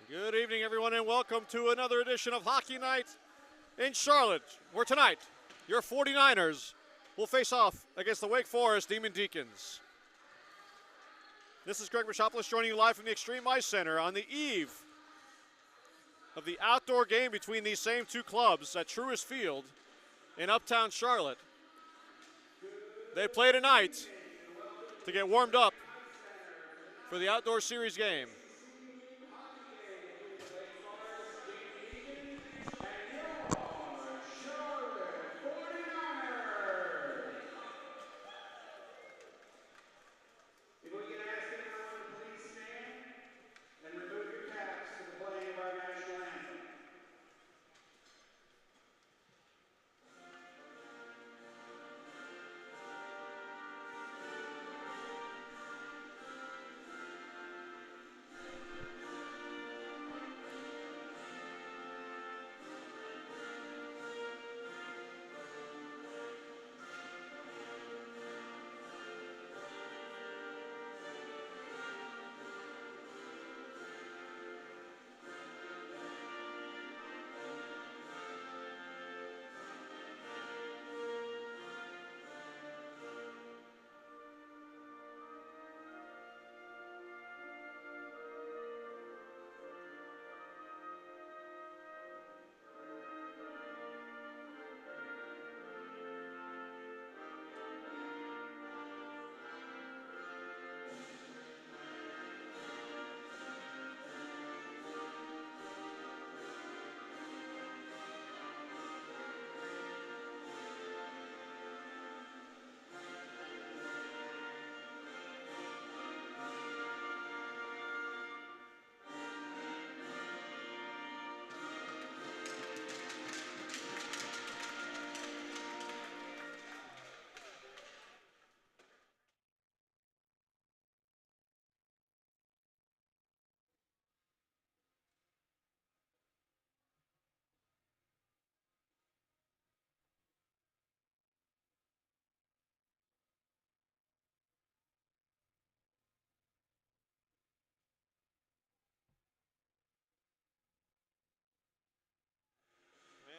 Good evening, everyone, and welcome to another edition of Hockey Night in Charlotte, where tonight your 49ers will face off against the Wake Forest Demon Deacons. This is Greg Machopoulos joining you live from the Extreme Ice Center on the eve of the outdoor game between these same two clubs at Truist Field in Uptown Charlotte. They play tonight to get warmed up for the outdoor series game.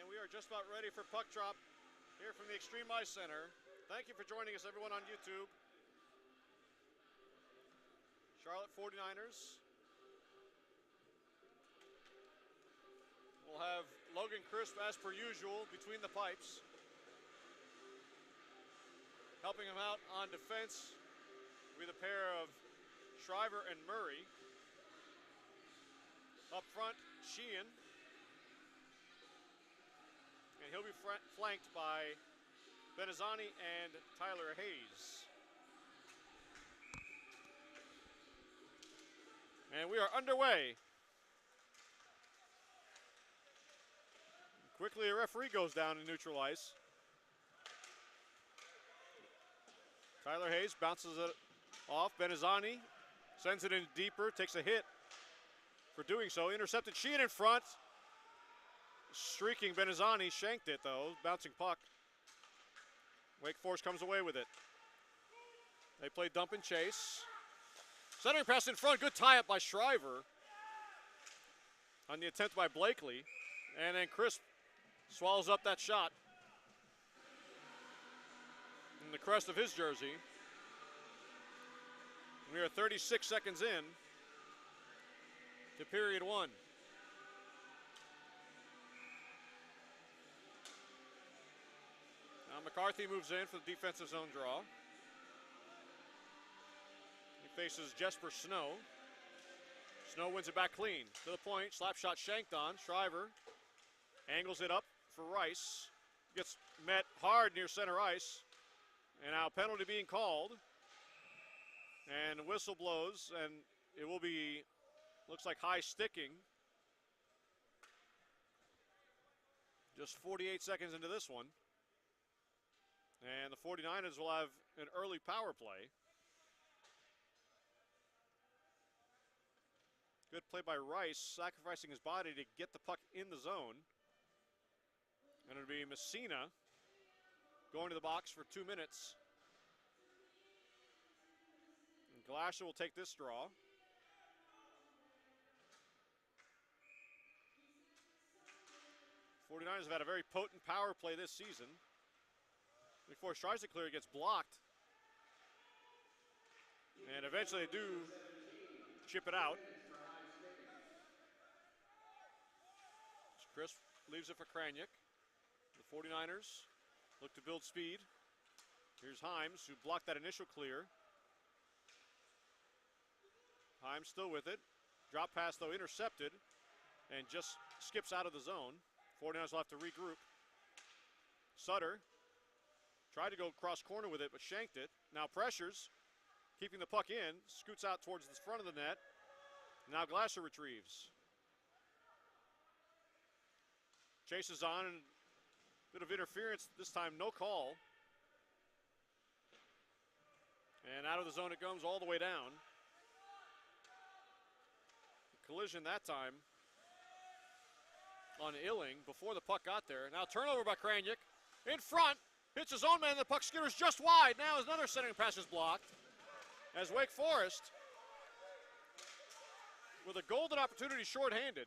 We are just about ready for puck drop here from the Extreme Ice Center. Thank you for joining us, everyone, on YouTube. Charlotte 49ers will have Logan Crisp, as per usual, between the pipes. Helping him out on defense with a pair of Shriver and Murray. Up front, Sheehan. And he'll be flanked by Benazzani and Tyler Hayes. And we are underway. Quickly, a referee goes down in neutral ice. Tyler Hayes bounces it off. Benazzani sends it in deeper, takes a hit for doing so. Intercepted. Sheehan in front. Streaking Benazzani, shanked it though, bouncing puck. Wake Forest comes away with it. They play dump and chase. Centering pass in front, good tie-up by Shriver on the attempt by Blakely. And then Crisp swallows up that shot in the crest of his jersey. We are 36 seconds in to period one. Now McCarthy moves in for the defensive zone draw. He faces Jesper Snow. Snow wins it back clean. To the point, slap shot shanked on. Shriver angles it up for Rice. Gets met hard near center ice. And now penalty being called. And the whistle blows, and it will be, looks like high sticking. Just 48 seconds into this one. And the 49ers will have an early power play. Good play by Rice, sacrificing his body to get the puck in the zone. And it'll be Messina going to the box for 2 minutes. And Glasser will take this draw. 49ers have had a very potent power play this season. Wake Forest tries to clear, it gets blocked. And eventually they do chip it out. Chris leaves it for Kraniak. The 49ers look to build speed. Here's Himes, who blocked that initial clear. Himes still with it. Drop pass, though, intercepted. And just skips out of the zone. 49ers will have to regroup. Sutter tried to go cross corner with it, but shanked it. Now pressures, keeping the puck in. Scoots out towards the front of the net. Now Glasser retrieves. Chases on, and a bit of interference. This time, no call. And out of the zone it comes all the way down. Collision that time on Illing before the puck got there. Now turnover by Kraniak. In front, hits his own man, the puck skitters just wide. Now another centering pass is blocked as Wake Forest, with a golden opportunity, shorthanded.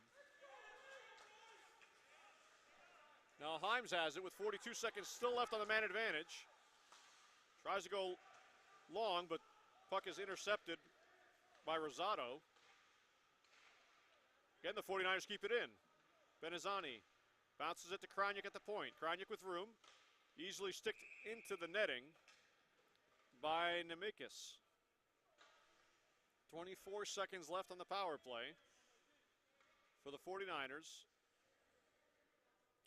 Now Himes has it with 42 seconds still left on the man advantage. Tries to go long, but puck is intercepted by Rosado. Again, the 49ers keep it in. Benizani bounces it to Kraniak at the point. Kraniak with room. Easily sticked into the netting by Nemikis. 24 seconds left on the power play for the 49ers.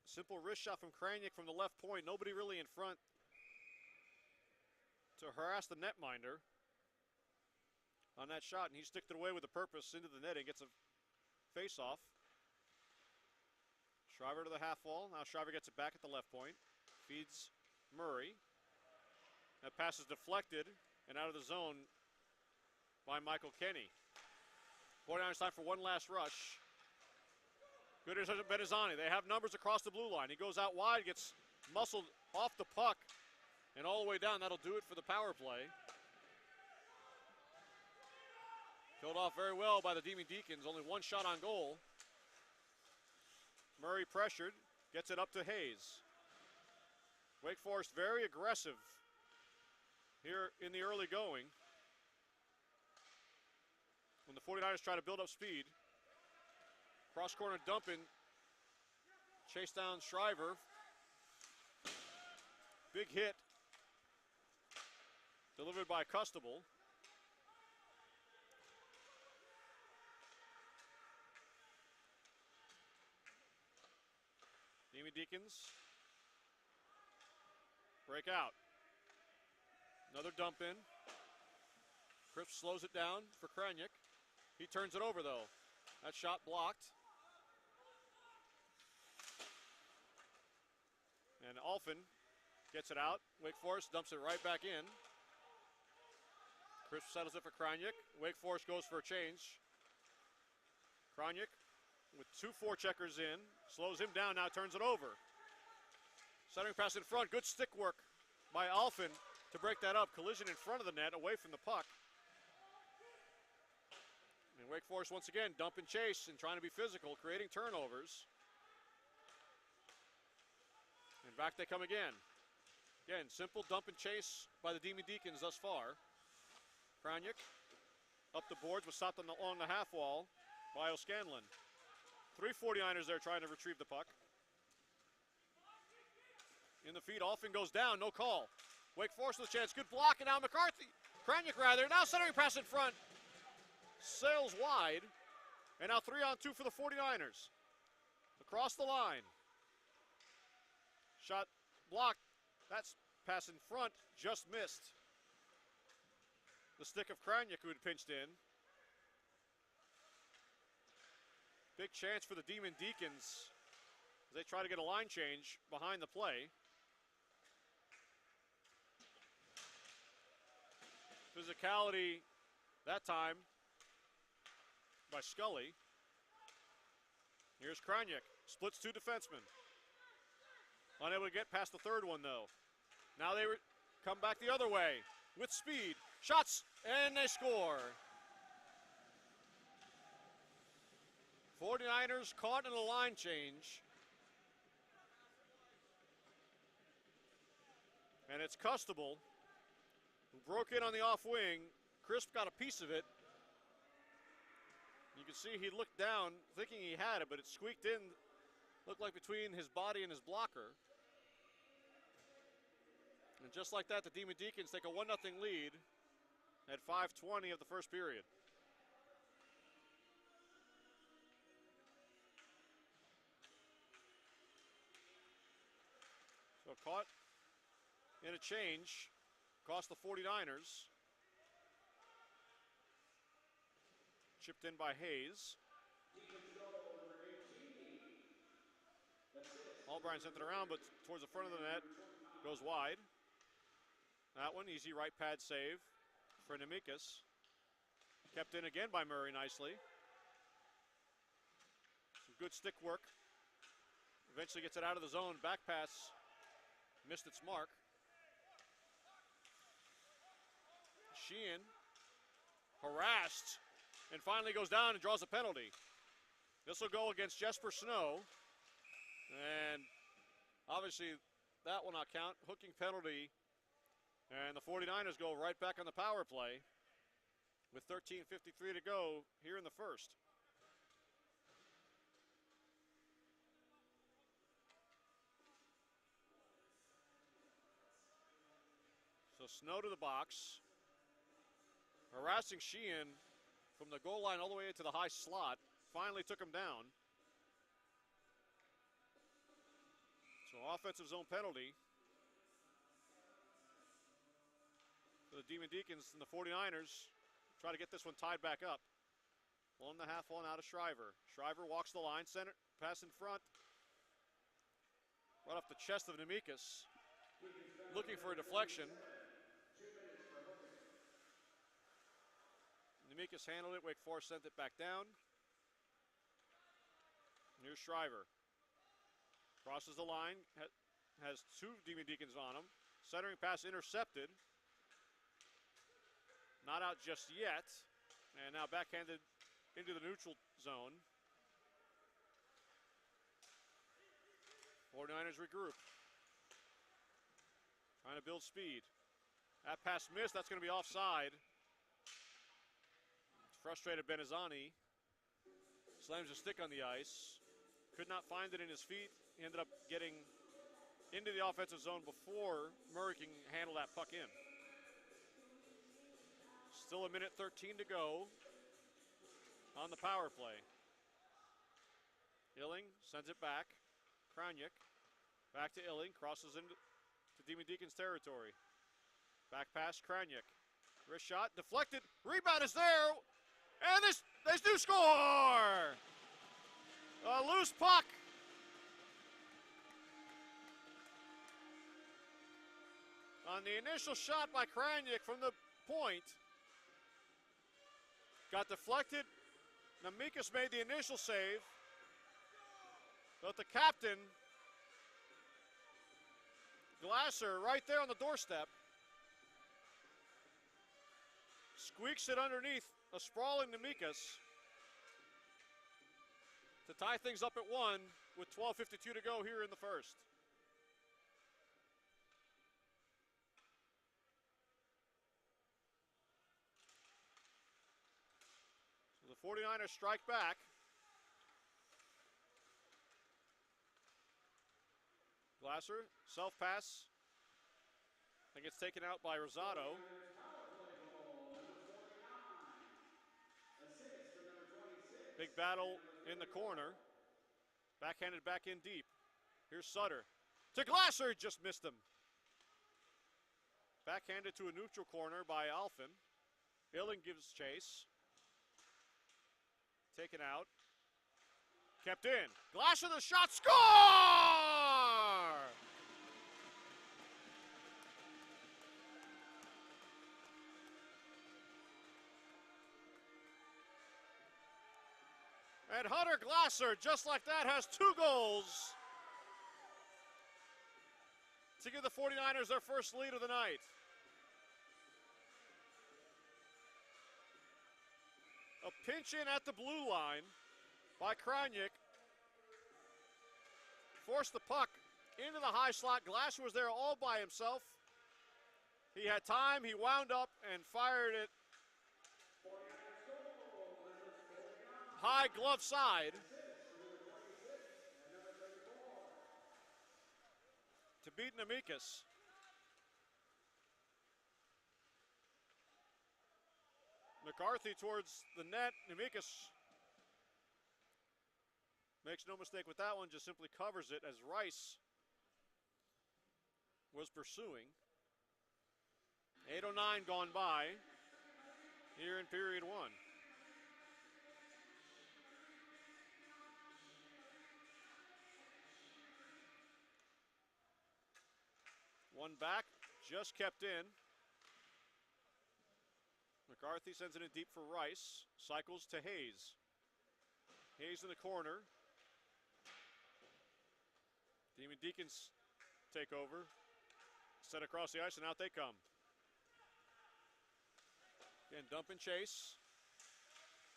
Simple wrist shot from Kraniak from the left point. Nobody really in front to harass the netminder on that shot, and he sticked it away with a purpose into the netting. Gets a face-off. Shriver to the half wall. Now Shriver gets it back at the left point. Feeds Murray. That pass is deflected and out of the zone by Michael Kenny. 49ers time for one last rush. Good interception, Benizani. They have numbers across the blue line. He goes out wide, gets muscled off the puck, and all the way down. That'll do it for the power play. Killed off very well by the Demon Deacons. Only one shot on goal. Murray pressured, gets it up to Hayes. Wake Forest very aggressive here in the early going. When the 49ers try to build up speed. Cross corner dumping. Chase down Shriver. Big hit. Delivered by Custable. Demon Deacons break out. Another dump in. Cripps slows it down for Kraniak. He turns it over though. That shot blocked. And Alphin gets it out. Wake Forest dumps it right back in. Cripps settles it for Kraniak. Wake Forest goes for a change. Kraniak with 2 forecheckers in, slows him down, now turns it over. Centering pass in front, good stick work by Alphin to break that up. Collision in front of the net, away from the puck. And Wake Forest once again dump and chase and trying to be physical, creating turnovers. And back they come again. Again, simple dump and chase by the Demon Deacons thus far. Kraniak up the boards, was stopped along the half wall by O'Scanlan. 3 49ers there trying to retrieve the puck. In the feed, Alphin goes down, no call. Wake Forest with a chance, good block, and now McCarthy, Kraniak rather, now centering pass in front. Sails wide, and now 3-on-2 for the 49ers. Across the line. Shot blocked, that's pass in front, just missed. The stick of Kraniak who had pinched in. Big chance for the Demon Deacons as they try to get a line change behind the play. Physicality that time by Scully. Here's Kraniak, splits 2 defensemen. Unable to get past the third one though. Now they come back the other way with speed. Shots, and they score. 49ers caught in a line change. And it's Custable who broke in on the off wing. Crisp got a piece of it. You can see he looked down thinking he had it, but it squeaked in, looked like between his body and his blocker. And just like that, the Demon Deacons take a 1-0 lead at 5:20 of the first period. So caught in a change, cost the 49ers. Chipped in by Hayes. Albright sent it around, but towards the front of the net, goes wide. That one, easy right pad save for Nemicus. Kept in again by Murray nicely. Some good stick work. Eventually gets it out of the zone. Back pass missed its mark. Sheehan harassed and finally goes down and draws a penalty. This will go against Jesper Snow. And obviously that will not count. Hooking penalty. And the 49ers go right back on the power play with 13:53 to go here in the first. So Snow to the box. Harassing Sheehan from the goal line all the way into the high slot. Finally took him down. So offensive zone penalty for the Demon Deacons, and the 49ers try to get this one tied back up. 1.5 one out of Shriver. Shriver walks the line, center, pass in front. Right off the chest of Nemicus. Looking for a deflection. Nemicus handled it. Wake Forest sent it back down. Here's Shriver. Crosses the line. Has two Demon Deacons on him. Centering pass intercepted. Not out just yet. And now backhanded into the neutral zone. 49ers regroup. Trying to build speed. That pass missed. That's going to be offside. Frustrated Benizani. Slams a stick on the ice. Could not find it in his feet. He ended up getting into the offensive zone before Murray can handle that puck in. Still 1:13 to go on the power play. Illing sends it back. Krajnik back to Illing. Crosses into Demon Deacons territory. Back pass Krajnik. Wrist shot deflected. Rebound is there. And they do score! A loose puck. On the initial shot by Krajnik from the point. Got deflected. Nemicus made the initial save. But the captain, Glasser, right there on the doorstep, squeaks it underneath a sprawling Nemicus to tie things up at 1 with 12:52 to go here in the first. So the 49ers strike back. Glasser, self-pass. I think it's taken out by Rosado. Big battle in the corner. Backhanded back in deep. Here's Sutter. To Glasser, just missed him. Backhanded to a neutral corner by Alphin. Illing gives chase. Taken out. Kept in. Glasser the shot, score! And Hunter Glasser, just like that, has 2 goals to give the 49ers their first lead of the night. A pinch in at the blue line by Krajnik. Forced the puck into the high slot. Glasser was there all by himself. He had time, he wound up and fired it high glove side to beat Nemekis. McCarthy towards the net. Nemekis makes no mistake with that one, just simply covers it as Rice was pursuing. 8:09 gone by here in period one. One back, just kept in. McCarthy sends it in deep for Rice. Cycles to Hayes. Hayes in the corner. Demon Deacons take over. Set across the ice, and out they come. Again, dump and chase.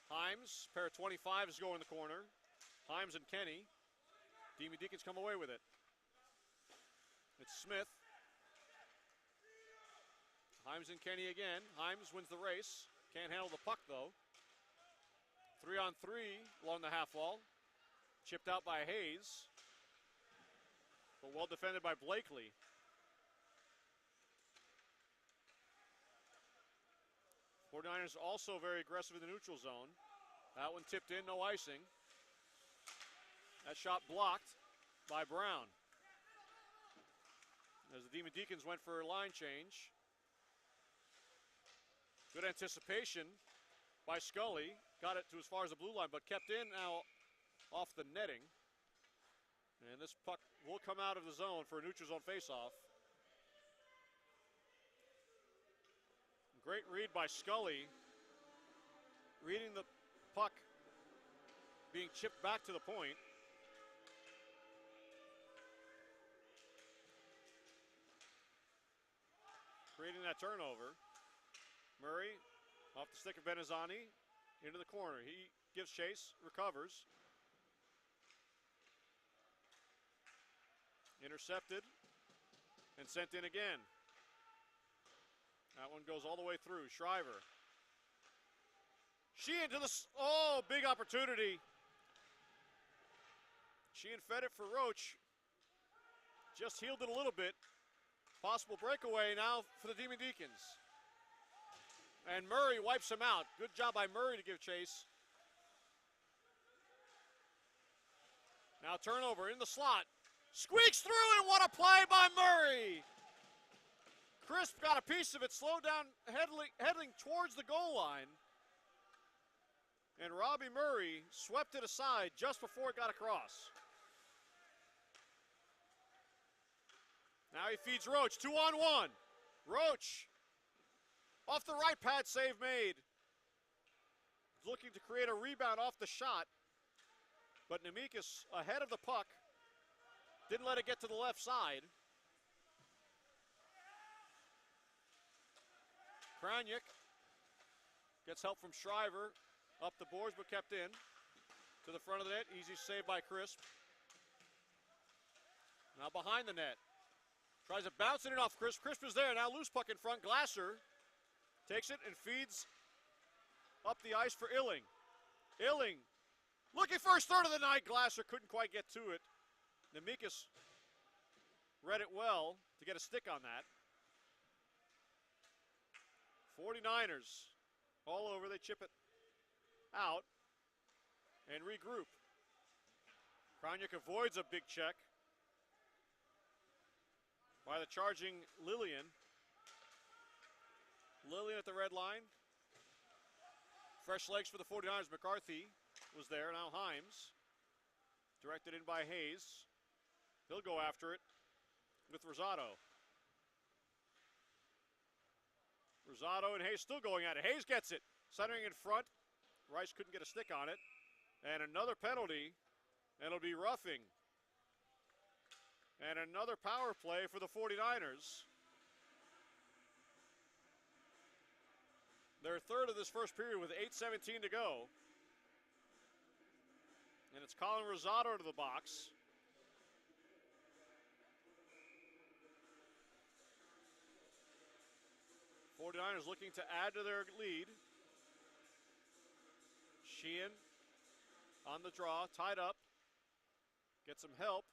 Himes, pair of 25s go in the corner. Himes and Kenny. Demon Deacons come away with it. It's Smith. Himes and Kenny again. Himes wins the race. Can't handle the puck, though. 3-on-3 along the half wall. Chipped out by Hayes. But well defended by Blakely. 49ers also very aggressive in the neutral zone. That one tipped in, no icing. That shot blocked by Brown. As the Demon Deacons went for a line change. Good anticipation by Scully. Got it to as far as the blue line, but kept in now off the netting. And this puck will come out of the zone for a neutral zone faceoff. Great read by Scully. Reading the puck being chipped back to the point. Creating that turnover. Murray off the stick of Benazzani into the corner. He gives chase, recovers. Intercepted and sent in again. That one goes all the way through. Shriver. Sheehan to the, big opportunity. Sheehan fed it for Roach. Just healed it a little bit. Possible breakaway now for the Demon Deacons. And Murray wipes him out. Good job by Murray to give chase. Now turnover in the slot. Squeaks through, and what a play by Murray. Crisp got a piece of it, slowed down, heading towards the goal line. And Robbie Murray swept it aside just before it got across. Now he feeds Roach, 2-on-1. Roach off the right pad, save made. Looking to create a rebound off the shot, but Nemekis ahead of the puck. Didn't let it get to the left side. Kraniak gets help from Shriver. Up the boards, but kept in. To the front of the net, easy save by Crisp. Now behind the net. Tries to bounce it in off Crisp. Crisp is there, now loose puck in front. Glasser takes it and feeds up the ice for Illing. Illing looking for his third of the night. Glasser couldn't quite get to it. Nemekis read it well to get a stick on that. 49ers all over. They chip it out and regroup. Kraniak avoids a big check by the charging Lillian. Lillian at the red line. Fresh legs for the 49ers. McCarthy was there. Now Himes. Directed in by Hayes. He'll go after it with Rosado. Rosado and Hayes still going at it. Hayes gets it. Centering in front. Rice couldn't get a stick on it. And another penalty. And it'll be roughing. And another power play for the 49ers. Their third of this first period with 8:17 to go. And it's Colin Rosado to the box. 49ers looking to add to their lead. Sheehan on the draw, tied up. Gets some help.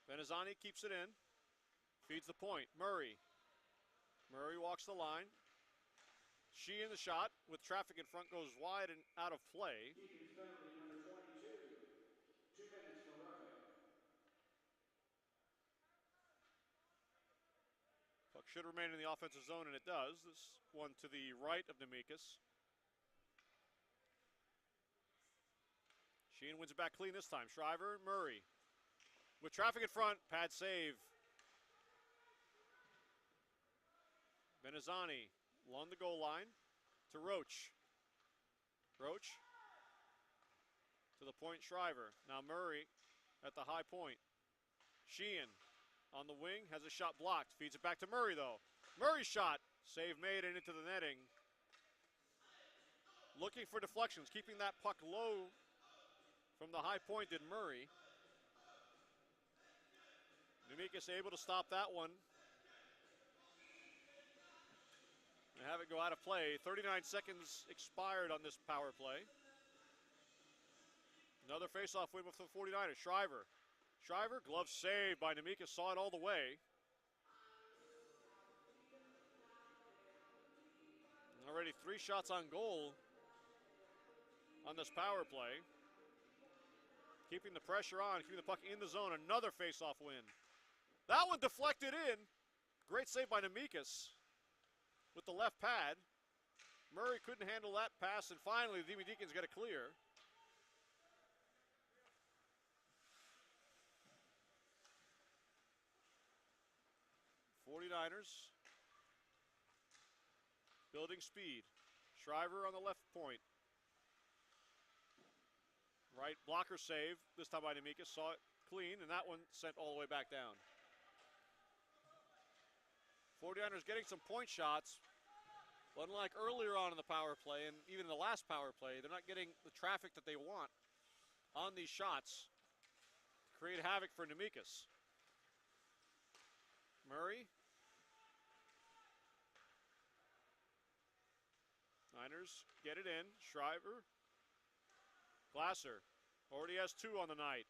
Benazani keeps it in. Feeds the point. Murray. Murray walks the line. Sheehan the shot with traffic in front goes wide and out of play. Puck should remain in the offensive zone, and it does. This one to the right of Nemekis. Sheehan wins it back clean this time. Shriver, Murray. With traffic in front, pad save. Benazani along the goal line to Roach. Roach to the point, Shriver. Now Murray at the high point. Sheehan on the wing, has a shot blocked. Feeds it back to Murray, though. Murray's shot. Save made and into the netting. Looking for deflections, keeping that puck low from the high point did Murray. Nemekis able to stop that one and have it go out of play. 39 seconds expired on this power play. Another faceoff win with the 49ers. Shriver. Shriver, glove save by Nemekis, saw it all the way. Already 3 shots on goal on this power play. Keeping the pressure on, keeping the puck in the zone. Another faceoff win. That one deflected in. Great save by Nemekis with the left pad. Murray couldn't handle that pass, and finally the Demon Deacons got a clear. '49ers building speed. Shriver on the left point. Right blocker save, this time by Nemekis, saw it clean, and that one sent all the way back down. 49ers getting some point shots, but unlike earlier on in the power play, and even in the last power play, they're not getting the traffic that they want on these shots to create havoc for Nemekis. Murray. Niners get it in. Shriver. Glasser already has 2 on the night.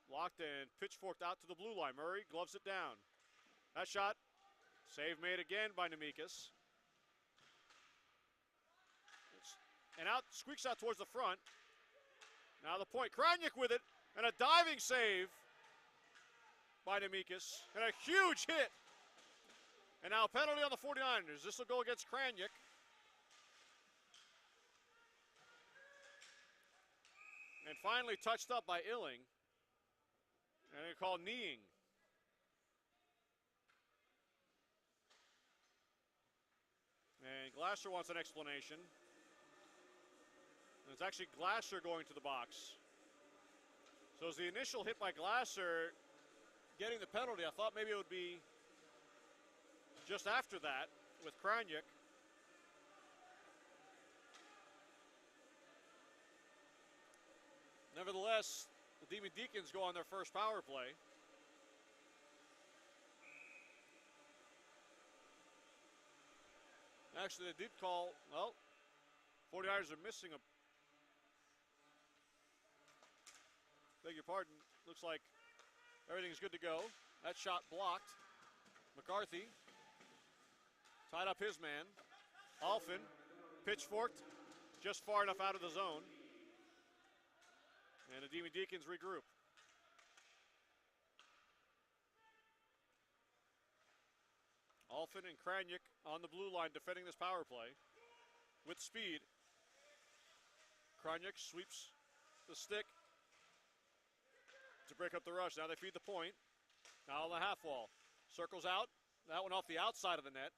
Locked in, pitchforked out to the blue line. Murray gloves it down. That shot, save made again by Nemekis. And out, squeaks out towards the front. Now the point, Krajnik with it, and a diving save by Nemekis, and a huge hit. And now a penalty on the 49ers. This will go against Krajnik. And finally touched up by Illing. And they call kneeing. And Glasser wants an explanation. And it's actually Glasser going to the box. So as the initial hit by Glasser getting the penalty, I thought maybe it would be just after that with Krajnik. Nevertheless, the Demon Deacons go on their first power play. Actually, they did call, well, 49ers are missing a, beg your pardon, looks like everything's good to go. That shot blocked. McCarthy tied up his man. Alfin pitchforked just far enough out of the zone. And the Demon Deacons regroup. Alfin and Krajnik on the blue line defending this power play with speed. Krajnik sweeps the stick to break up the rush. Now they feed the point. Now on the half wall. Circles out. That one off the outside of the net.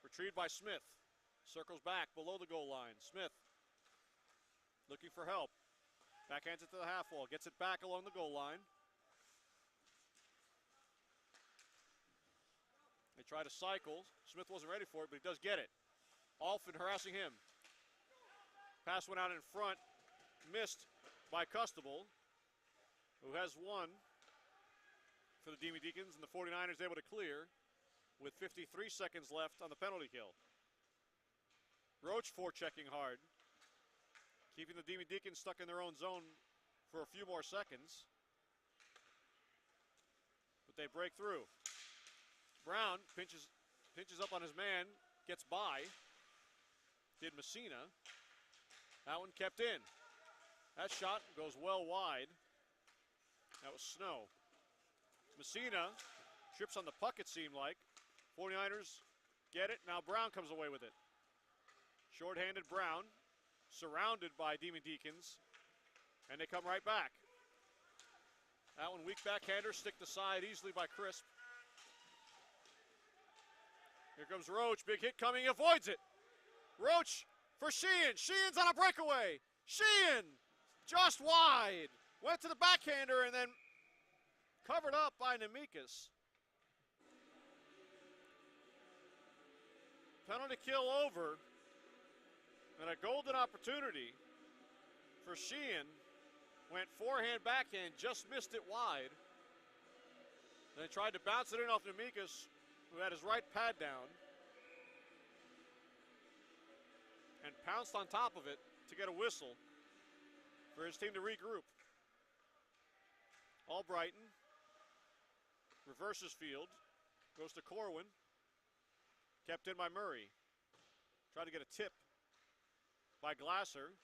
Retrieved by Smith. Circles back below the goal line. Smith looking for help. Backhands it to the half wall. Gets it back along the goal line. They try to cycle. Smith wasn't ready for it, but he does get it. Alfin harassing him. Pass went out in front. Missed by Custable, who has one for the Demon Deacons, and the 49ers able to clear with 53 seconds left on the penalty kill. Roach forechecking hard, keeping the Demon Deacons stuck in their own zone for a few more seconds. But they break through. Brown pinches up on his man, gets by. Did Messina. That one kept in. That shot goes well wide. That was Snow. Messina trips on the puck, it seemed like. 49ers get it. Now Brown comes away with it. Short-handed Brown, surrounded by Demon Deacons, and they come right back. That one weak backhander, sticked aside easily by Crisp. Here comes Roach, big hit coming, he avoids it. Roach for Sheehan. Sheehan's on a breakaway. Sheehan just wide. Went to the backhander and then covered up by Nemekis. Penalty kill over. And a golden opportunity for Sheehan. Went forehand, backhand, just missed it wide. Then tried to bounce it in off Nemekis, who had his right pad down. And pounced on top of it to get a whistle for his team to regroup. Albrighton reverses field, goes to Corwin. Kept in by Murray. Tried to get a tip by Glasser.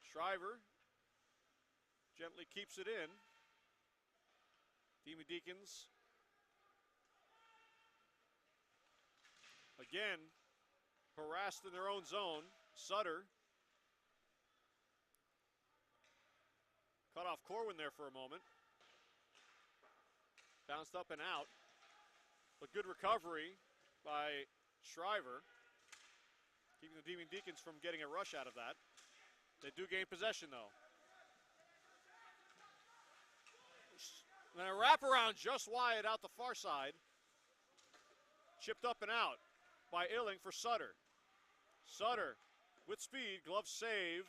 Shriver gently keeps it in. Demon Deacons again harassed in their own zone. Sutter cut off Corwin there for a moment. Bounced up and out. But good recovery by Shriver, keeping the Demon Deacons from getting a rush out of that. They do gain possession, though. And a wraparound just wide out the far side. Chipped up and out by Illing for Sutter. Sutter with speed, glove save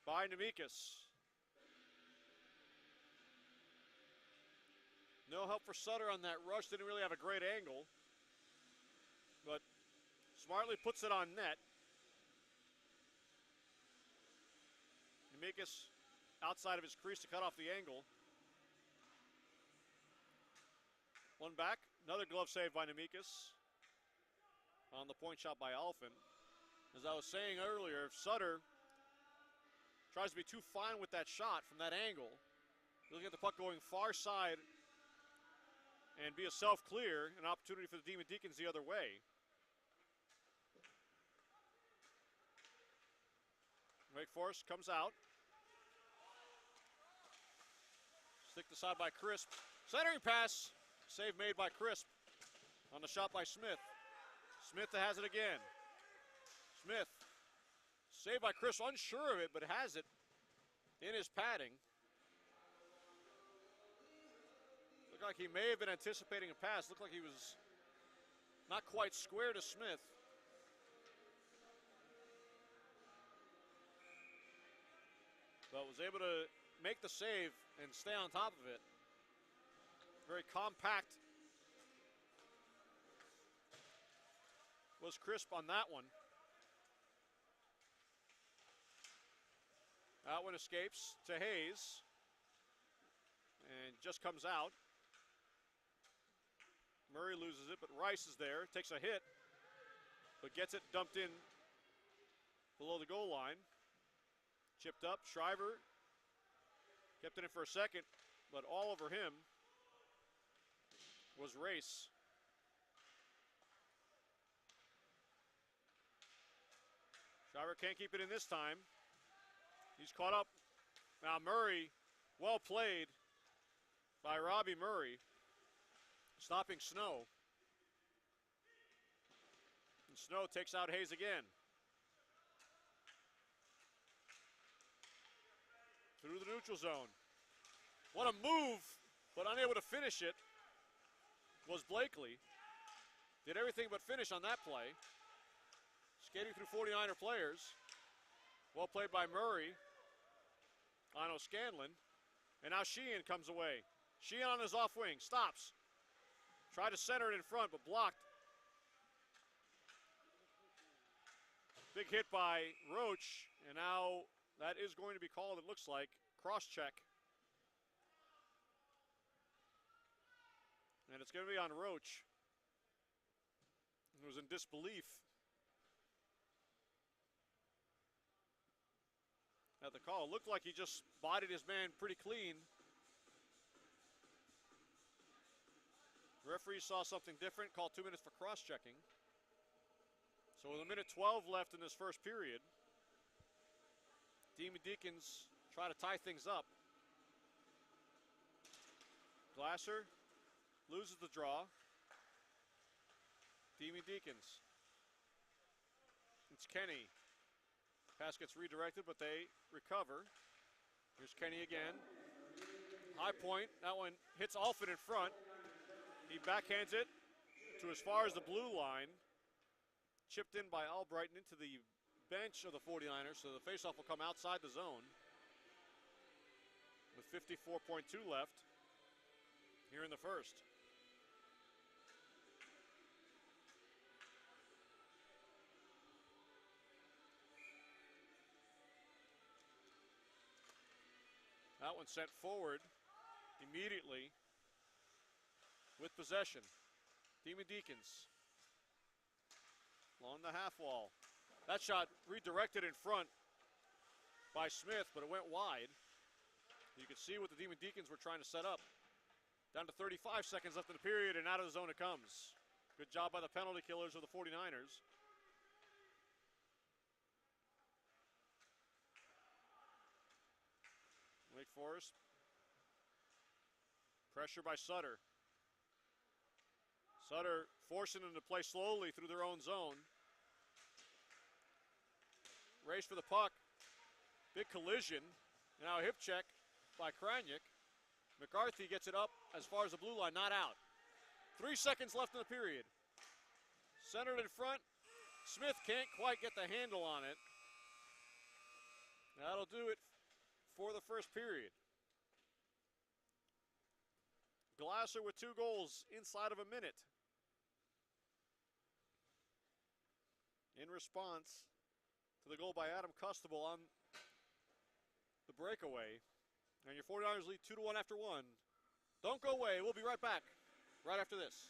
by Nemekis. No help for Sutter on that rush. Didn't really have a great angle, but smartly puts it on net. Nemekis outside of his crease to cut off the angle. One back, another glove save by Nemekis on the point shot by Alphin. As I was saying earlier, if Sutter tries to be too fine with that shot from that angle, you're looking at the puck going far side and be a self-clear, an opportunity for the Demon Deacons the other way. Wake Forest comes out. Sticked aside by Crisp. Centering pass. Save made by Crisp on the shot by Smith. Smith has it again. Smith. Saved by Crisp. Unsure of it, but has it in his padding. Looked like he may have been anticipating a pass. Looked like he was not quite square to Smith. But was able to make the save and stay on top of it. Very compact was Crisp on that one. That one escapes to Hayes and just comes out. Murray loses it, but Rice is there, takes a hit, but gets it dumped in below the goal line. Chipped up, Shriver kept it in for a second, but all over him was Race. Shriver can't keep it in this time. He's caught up. Now Murray, well played by Robbie Murray, stopping Snow. And Snow takes out Hayes again. Through the neutral zone. What a move, but unable to finish it was Blakely. Did everything but finish on that play. Skating through 49er players. Well played by Murray on O'Scanlan. And now Sheehan comes away. Sheehan on his off wing, stops. Tried to center it in front, but blocked. Big hit by Roach, and now that is going to be called, it looks like, cross-check. And it's going to be on Roach. He was in disbelief at the call. Looked like he just bodied his man pretty clean. The referee saw something different, called 2 minutes for cross-checking. So with a minute 12 left in this first period, Demon Deacons try to tie things up. Glasser loses the draw. Demon Deacons. It's Kenny. Pass gets redirected, but they recover. Here's Kenny again. High point. That one hits Alford in front. He backhands it to as far as the blue line. Chipped in by Albrighton into the bench of the 49ers, so the faceoff will come outside the zone with 54.2 left here in the first. That one sent forward immediately with possession. Demon Deacons along the half wall. That shot redirected in front by Smith, but it went wide. You can see what the Demon Deacons were trying to set up. Down to 35 seconds left in the period, and out of the zone it comes. Good job by the penalty killers of the 49ers. Wake Forest. Pressure by Sutter. Sutter forcing them to play slowly through their own zone. Race for the puck. Big collision. Now a hip check by Kraniak. McCarthy gets it up as far as the blue line, not out. 3 seconds left in the period. Centered in front. Smith can't quite get the handle on it. That'll do it for the first period. Glasser with 2 goals inside of a minute. In response to the goal by Adam Custable on the breakaway. And your 49ers lead 2-1 after 1. Don't go away. We'll be right back right after this.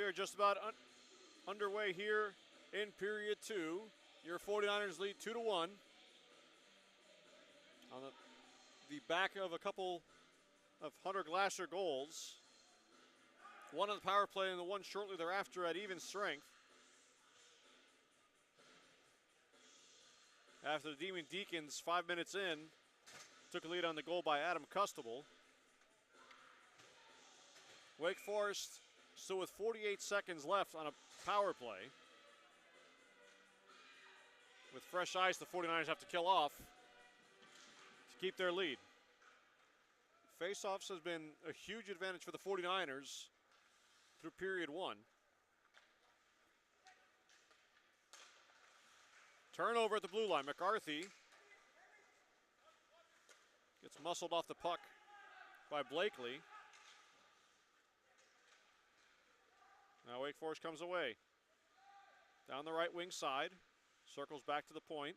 are just about underway here in period 2. Your 49ers lead 2-1. On the back of a couple of Hunter Glasser goals. One on the power play and the one shortly thereafter at even strength. After the Demon Deacons, 5 minutes in, took a lead on the goal by Adam Custable. Wake Forest still with 48 seconds left on a power play. With fresh ice, the 49ers have to kill off to keep their lead. Faceoffs has been a huge advantage for the 49ers through period 1. Turnover at the blue line. McCarthy gets muscled off the puck by Blakely. Now Wake Forest comes away. Down the right wing side. Circles back to the point.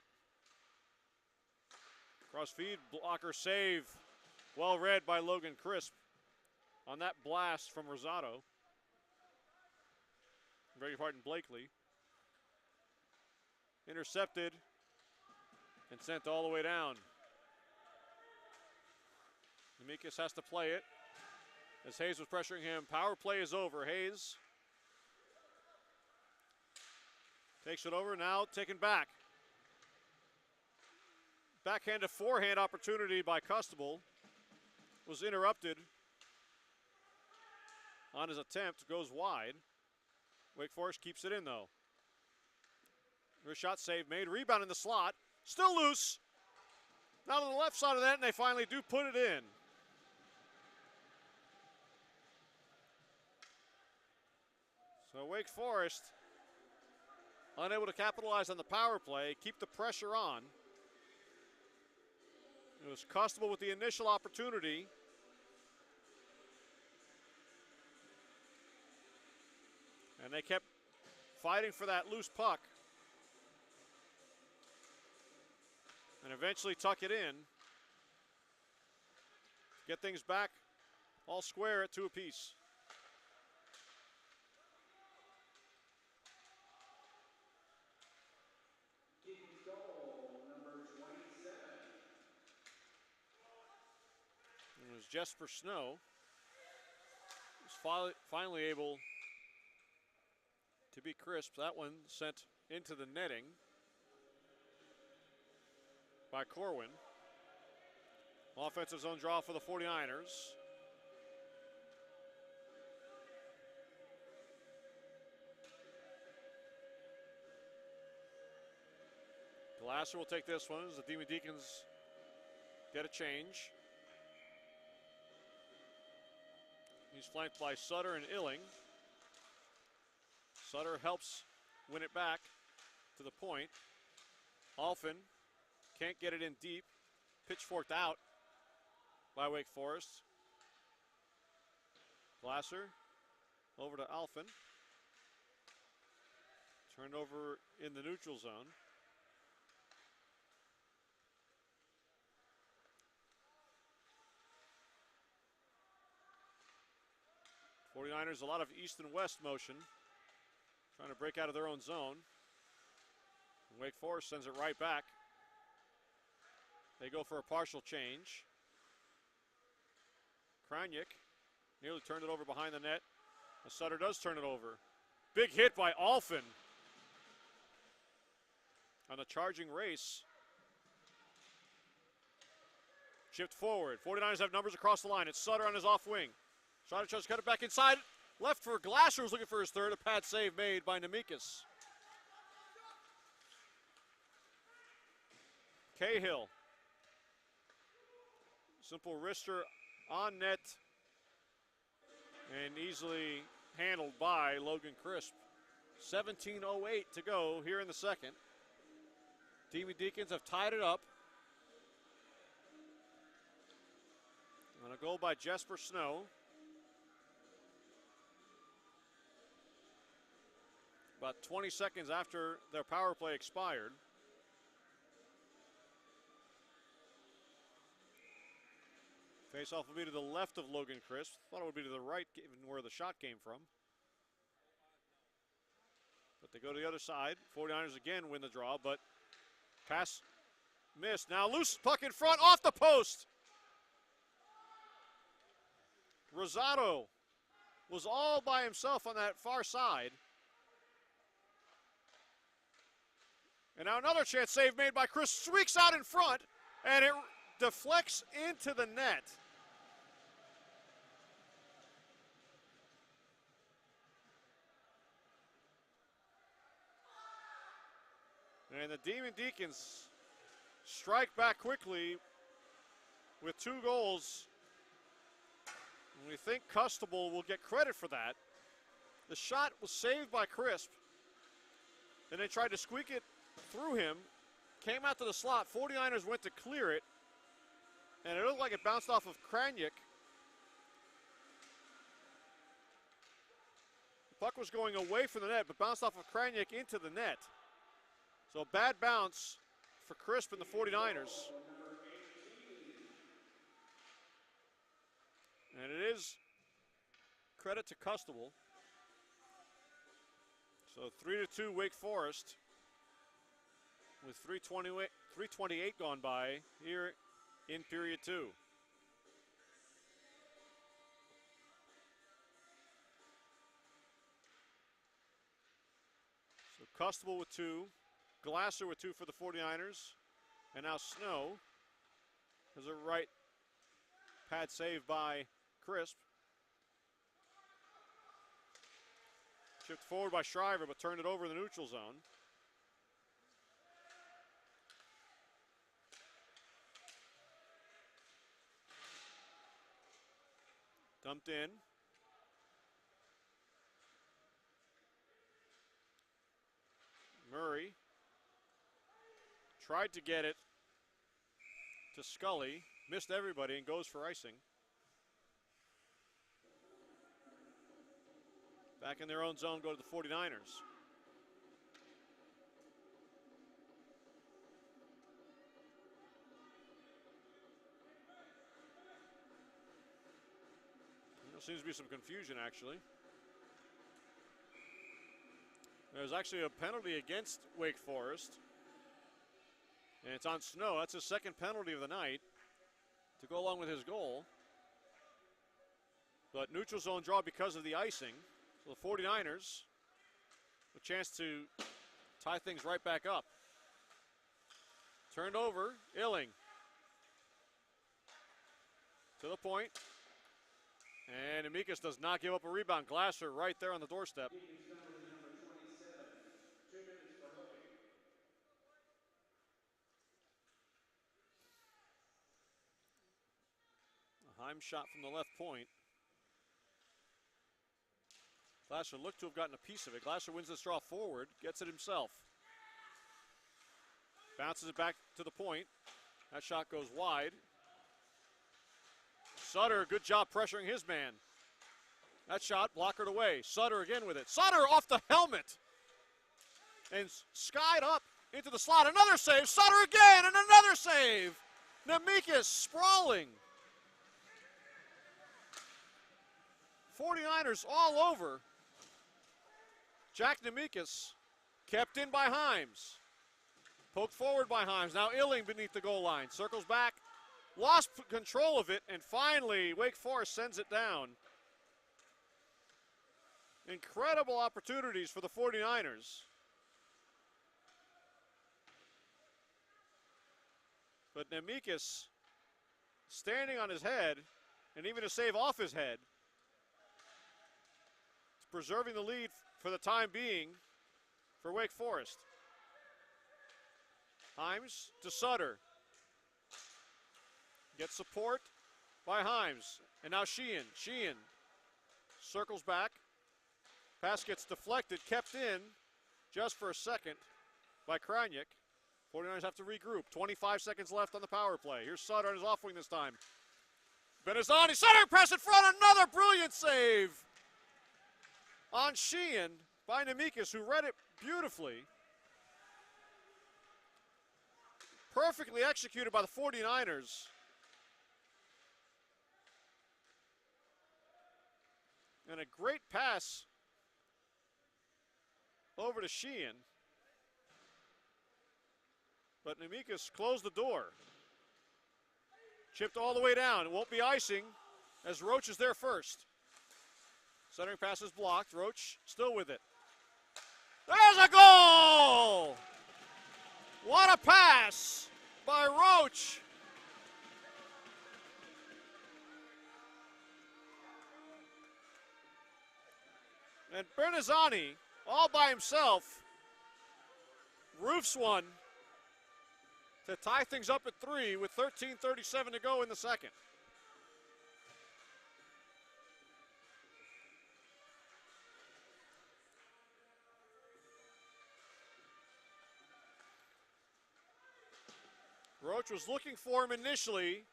Cross feed, blocker save. Well read by Logan Crisp on that blast from Rosado. Beg your pardon, Blakely. Intercepted and sent all the way down. Nemekis has to play it as Hayes was pressuring him. Power play is over. Hayes takes it over, now taken back. Backhand to forehand opportunity by Custable was interrupted on his attempt, goes wide. Wake Forest keeps it in though. There's a shot save made, rebound in the slot, still loose. Now to the left side of that, and they finally do put it in. So Wake Forest unable to capitalize on the power play, keep the pressure on. It was Custable with the initial opportunity. And they kept fighting for that loose puck. And eventually tuck it in. Get things back all square at 2 apiece. It was Jesper Snow. Was finally able to be crisp. That one sent into the netting by Corwin. Offensive zone draw for the 49ers. Glasser will take this one as the Demon Deacons get a change. He's flanked by Sutter and Illing. Sutter helps win it back to the point. Alphin can't get it in deep. Pitchforked out by Wake Forest. Glasser over to Alphin. Turned over in the neutral zone. '49ers, a lot of east and west motion, trying to break out of their own zone. And Wake Forest sends it right back. They go for a partial change. Krajnik nearly turned it over behind the net. The Sutter does turn it over. Big hit by Alphin on the charging race. Chipped forward. 49ers have numbers across the line. It's Sutter on his off wing. Sutter tries to cut it back inside. Left for Glasser, who's looking for his third. A pad save made by Nemekis. Cahill. Simple wrister on net and easily handled by Logan Crisp. 17:08 to go here in the second. Demon Deacons have tied it up. On a goal by Jesper Snow. About 20 seconds after their power play expired. Face-off will be to the left of Logan Crisp. Thought it would be to the right given where the shot came from. But they go to the other side. 49ers again win the draw, but pass missed. Now loose puck in front, off the post. Rosado was all by himself on that far side. And now another chance save made by Chris. Sweeks out in front, and it deflects into the net. And the Demon Deacons strike back quickly with 2 goals. And we think Custable will get credit for that. The shot was saved by Crisp. And they tried to squeak it through him. Came out to the slot. 49ers went to clear it. And it looked like it bounced off of Kraniak. The puck was going away from the net, but bounced off of Kraniak into the net. So a bad bounce for Crisp and the 49ers. And it is credit to Custable. So 3-2 Wake Forest with 3:28 gone by here in period 2. So Custable with 2, Glasser with 2 for the 49ers, and now Snow has a right pad save by Crisp. Shipped forward by Shriver, but turned it over in the neutral zone. Dumped in. Murray tried to get it to Scully, missed everybody, and goes for icing. Back in their own zone go to the 49ers. There seems to be some confusion, actually. There's actually a penalty against Wake Forest. And it's on Snow. That's his second penalty of the night to go along with his goal. But neutral zone draw because of the icing. So the 49ers, a chance to tie things right back up. Turned over, Illing. To the point. And Amicus does not give up a rebound. Glasser right there on the doorstep. A Heim shot from the left point. Glasser looked to have gotten a piece of it. Glasser wins this draw forward, gets it himself. Bounces it back to the point. That shot goes wide. Sutter, good job pressuring his man. That shot blockered away. Sutter again with it. Sutter off the helmet. And skied up into the slot. Another save. Sutter again and another save. Nemekis sprawling. 49ers all over. Jack Nemekis kept in by Himes. Poked forward by Himes. Now Illing beneath the goal line. Circles back. Lost control of it, and finally Wake Forest sends it down. Incredible opportunities for the 49ers. But Nemekis standing on his head, and even a save off his head. It's preserving the lead for the time being for Wake Forest. Himes to Sutter. Gets support by Himes. And now Sheehan. Sheehan circles back. Pass gets deflected, kept in just for a second by Kraniak. 49ers have to regroup. 25 seconds left on the power play. Here's Sutter on his off wing this time. Benazzani, Sutter, press in front, another brilliant save on Sheehan by Nemekis, who read it beautifully. Perfectly executed by the 49ers. And a great pass over to Sheehan. But Nemecas closed the door. Chipped all the way down. It won't be icing as Roach is there first. Centering pass is blocked. Roach still with it. There's a goal! What a pass by Roach. And Bernazzani, all by himself, roofs one to tie things up at 3 with 13:37 to go in the second. Roach was looking for him initially,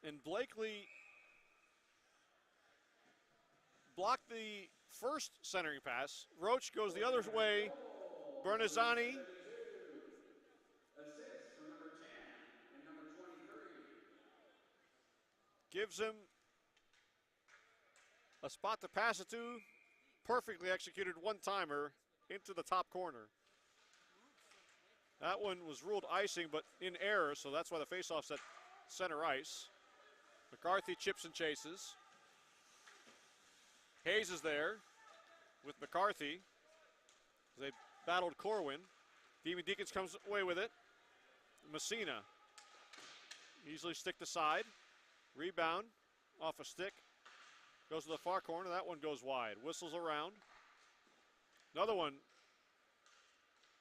and Blakely blocked the first centering pass. Roach goes the other way. Bernazzani gives him a spot to pass it to. Perfectly executed one-timer into the top corner. That one was ruled icing, but in error, so that's why the faceoff's at center ice. McCarthy chips and chases. Hayes is there with McCarthy. They battled Corwin. Demon Deacons comes away with it. Messina easily stick to side. Rebound off a stick. Goes to the far corner. That one goes wide. Whistles around. Another one.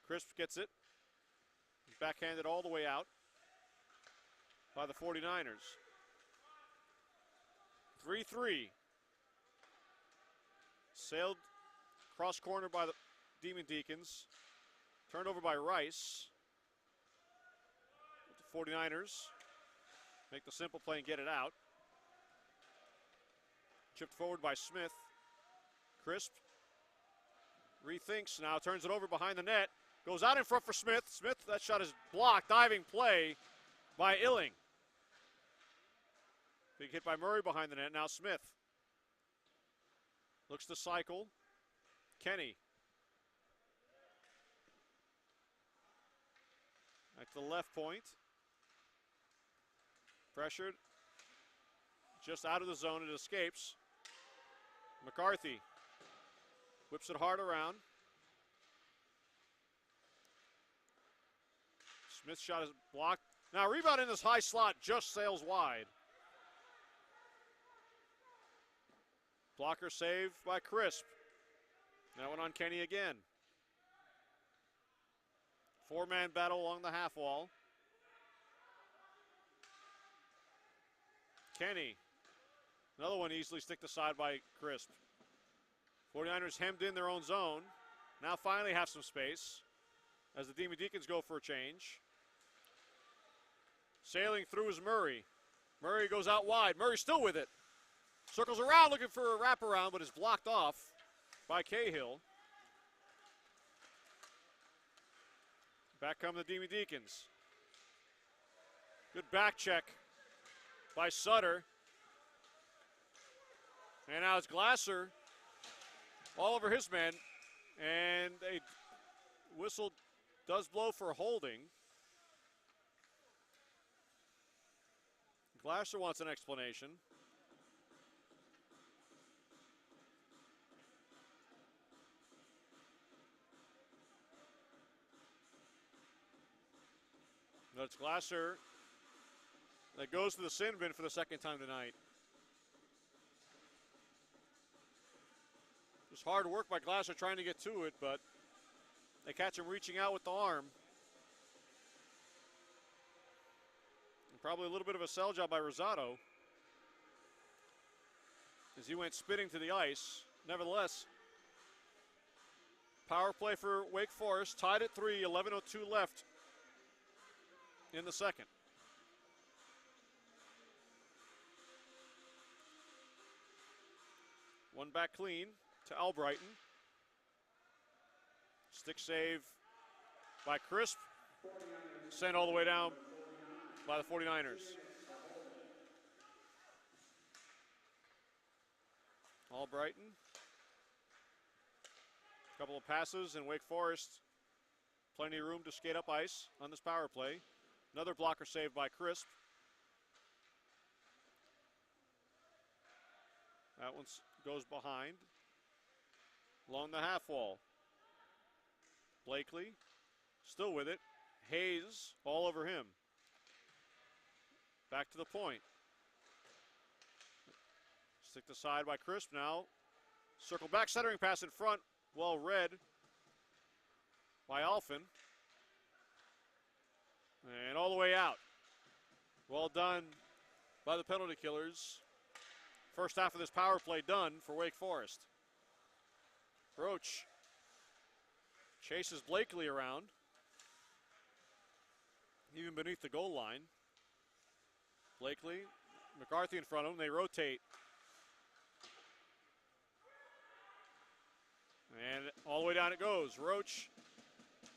Crisp gets it. Backhanded all the way out by the 49ers. 3-3. Sailed cross corner by the Demon Deacons. Turned over by Rice. The 49ers make the simple play and get it out. Chipped forward by Smith. Crisp rethinks now, turns it over behind the net. Goes out in front for Smith. Smith, that shot is blocked. Diving play by Illing. Big hit by Murray behind the net. Now Smith looks to cycle. Kenny. At the left point. Pressured. Just out of the zone. It escapes. McCarthy whips it hard around. Smith's shot is blocked. Now rebound in this high slot just sails wide. Blocker saved by Crisp. That one on Kenny again. Four-man battle along the half wall. Kenny. Another one easily stick to side by Crisp. 49ers hemmed in their own zone. Now finally have some space as the Demon Deacons go for a change. Sailing through is Murray. Murray goes out wide. Murray still with it. Circles around looking for a wraparound, but is blocked off by Cahill. Back come the Demon Deacons. Good back check by Sutter. And now it's Glasser all over his men. And a whistle does blow for holding. Glasser wants an explanation. No, it's Glasser that goes to the sin bin for the second time tonight. Just hard work by Glasser trying to get to it, but they catch him reaching out with the arm. And probably a little bit of a sell job by Rosado as he went spitting to the ice. Nevertheless, power play for Wake Forest, tied at 3, 11:02 left in the second. One back clean to Albrighton. Stick save by Crisp. Sent all the way down by the 49ers. Albrighton Couple of passes, and Wake Forest, plenty of room to skate up ice on this power play. Another blocker saved by Crisp. That one goes behind. Along the half wall. Blakely still with it. Hayes all over him. Back to the point. Stick to side by Crisp now. Circle back, centering pass in front. Well read by Alphen. And all the way out. Well done by the penalty killers. First half of this power play done for Wake Forest. Roach chases Blakely around, even beneath the goal line. Blakely, McCarthy in front of him. They rotate. And all the way down it goes. Roach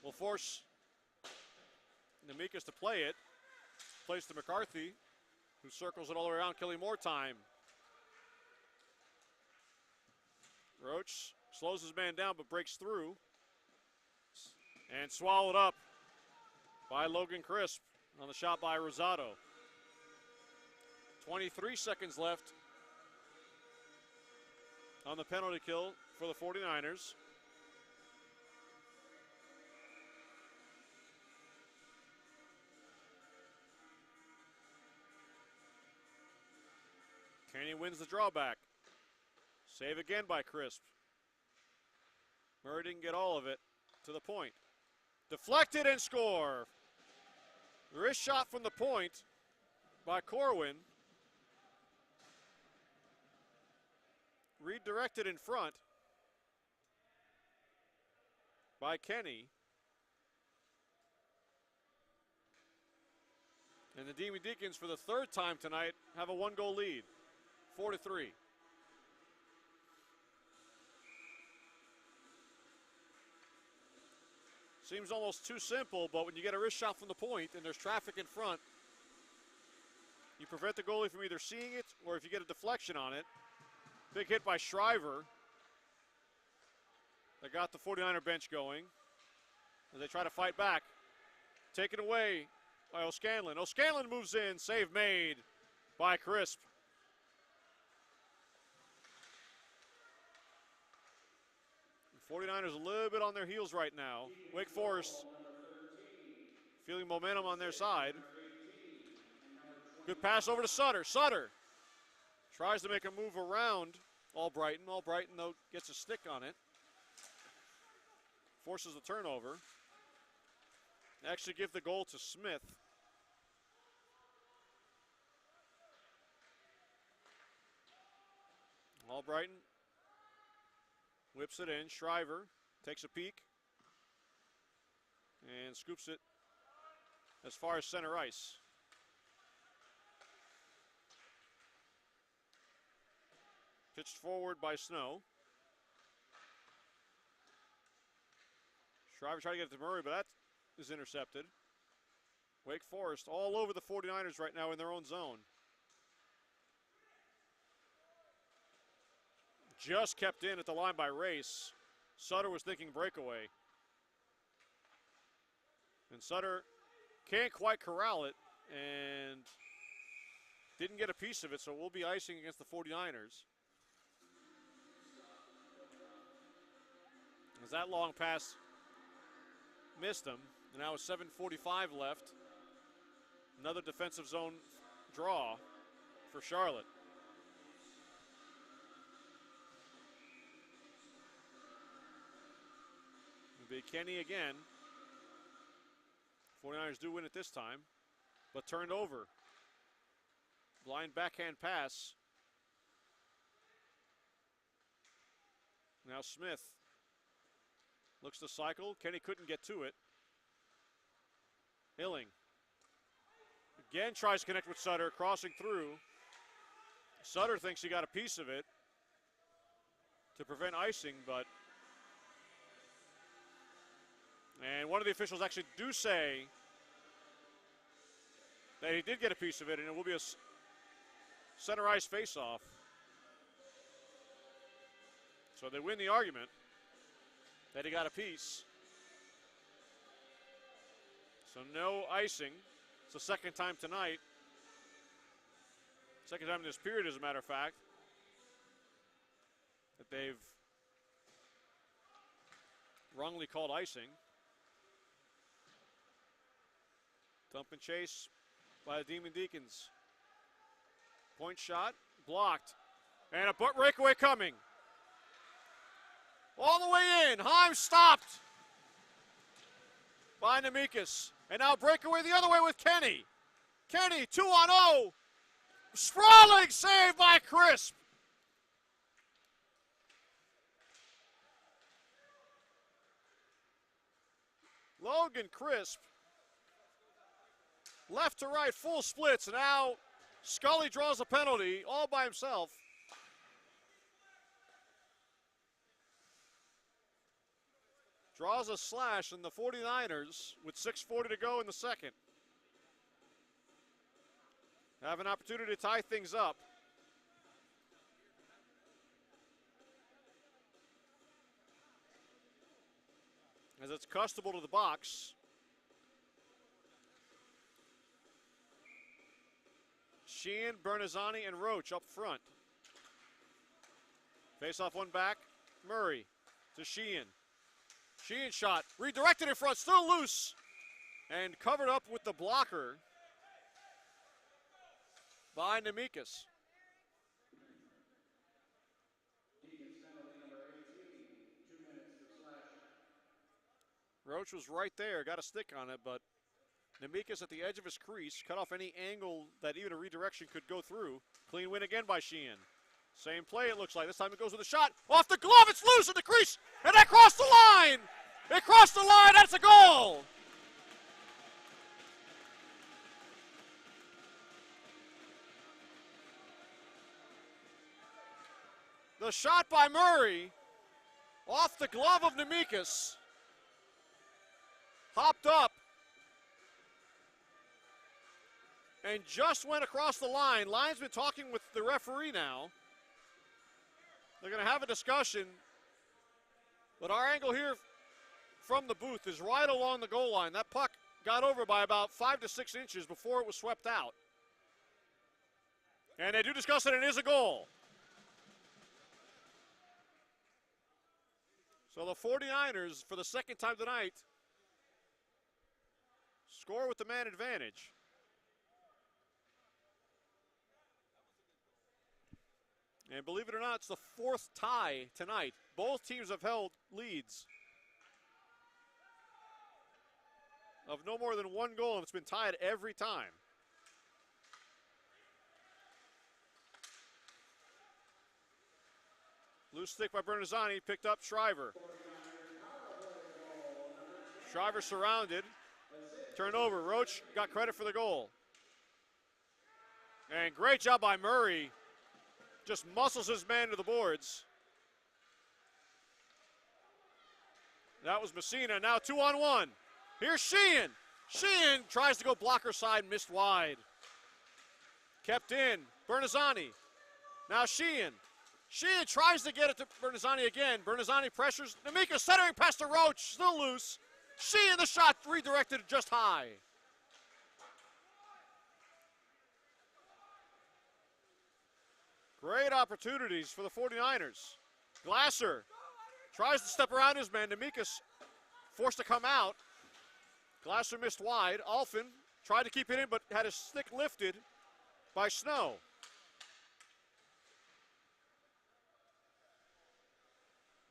will force Namikas to play it. Plays to McCarthy, who circles it all the way around, killing more time. Roach slows his man down but breaks through. And swallowed up by Logan Crisp on the shot by Rosado. 23 seconds left on the penalty kill for the 49ers. Kenny wins the drawback. Save again by Crisp. Murray didn't get all of it to the point. Deflected and score. Wrist shot from the point by Corwin. Redirected in front by Kenny. And the Demon Deacons, for the third time tonight, have a one-goal lead, 4-3. Seems almost too simple, but when you get a wrist shot from the point and there's traffic in front, you prevent the goalie from either seeing it or if you get a deflection on it. Big hit by Shriver. That got the 49er bench going as they try to fight back. Taken away by O'Scanlan. O'Scanlan moves in, save made by Crisp. The 49ers a little bit on their heels right now. Wake Forest feeling momentum on their side. Good pass over to Sutter. Sutter tries to make a move around Albrighton. Albrighton, though, gets a stick on it. Forces the turnover. Actually give the goal to Smith. Albrighton whips it in. Shriver takes a peek and scoops it as far as center ice. Pitched forward by Snow. Shriver trying to get it to Murray, but that is intercepted. Wake Forest all over the 49ers right now in their own zone. Just kept in at the line by Race. Sutter was thinking breakaway. And Sutter can't quite corral it and didn't get a piece of it, so we'll be icing against the 49ers. As that long pass missed him, and now with 7:45 left, another defensive zone draw for Charlotte. It'll be Kenny again. 49ers do win it this time, but turned over. Blind backhand pass. Now Smith looks to cycle. Kenny couldn't get to it. Hilling again tries to connect with Sutter, crossing through. Sutter thinks he got a piece of it to prevent icing, but and one of the officials actually do say that he did get a piece of it, and it will be a center ice face-off. So they win the argument. that he got a piece. So no icing. It's the second time tonight. Second time in this period, as a matter of fact, that they've wrongly called icing. Dump and chase by the Demon Deacons. Point shot, blocked. And a butt breakaway coming. All the way in. Heim stopped by Nemekis. And now breakaway the other way with Kenny. Kenny, 2-on-0. Sprawling save by Crisp. Logan Crisp. Left to right, full splits. Now Scully draws a penalty all by himself. Draws a slash, and the 49ers, with 6:40 to go in the second, have an opportunity to tie things up. As it's Custable to the box. Sheehan, Bernazzani, and Roach up front. Face off one back. Murray to Sheehan. Sheehan shot, redirected in front, still loose, and covered up with the blocker by Nemekis. Roach was right there, got a stick on it, but Nemekis at the edge of his crease, cut off any angle that even a redirection could go through. Clean win again by Sheehan. Same play, it looks like. This time it goes with a shot. Off the glove, it's loose in the crease, and that crossed the line. It crossed the line, that's a goal. The shot by Murray, off the glove of Nemekis, hopped up, and just went across the line. Linesman talking with the referee now. They're going to have a discussion, but our angle here from the booth is right along the goal line. That puck got over by about 5 to 6 inches before it was swept out. And they do discuss it, and it is a goal. So the 49ers, for the second time tonight, score with the man advantage. And believe it or not, it's the fourth tie tonight. Both teams have held leads of no more than one goal, and it's been tied every time. Loose stick by Bernazzani, picked up Shriver. Shriver surrounded, turned over. Roach got credit for the goal. And great job by Murray. Just muscles his man to the boards. That was Messina, now 2-on-1. Here's Sheehan. Sheehan tries to go blocker side, missed wide. Kept in, Bernazzani. Now Sheehan. Sheehan tries to get it to Bernazzani again. Bernazzani pressures. Nemekis centering past to Roach, still loose. Sheehan, the shot redirected just high. Great opportunities for the 49ers. Glasser tries to step around his man. Nemekis forced to come out. Glasser missed wide. Alphin tried to keep it in, but had his stick lifted by Snow.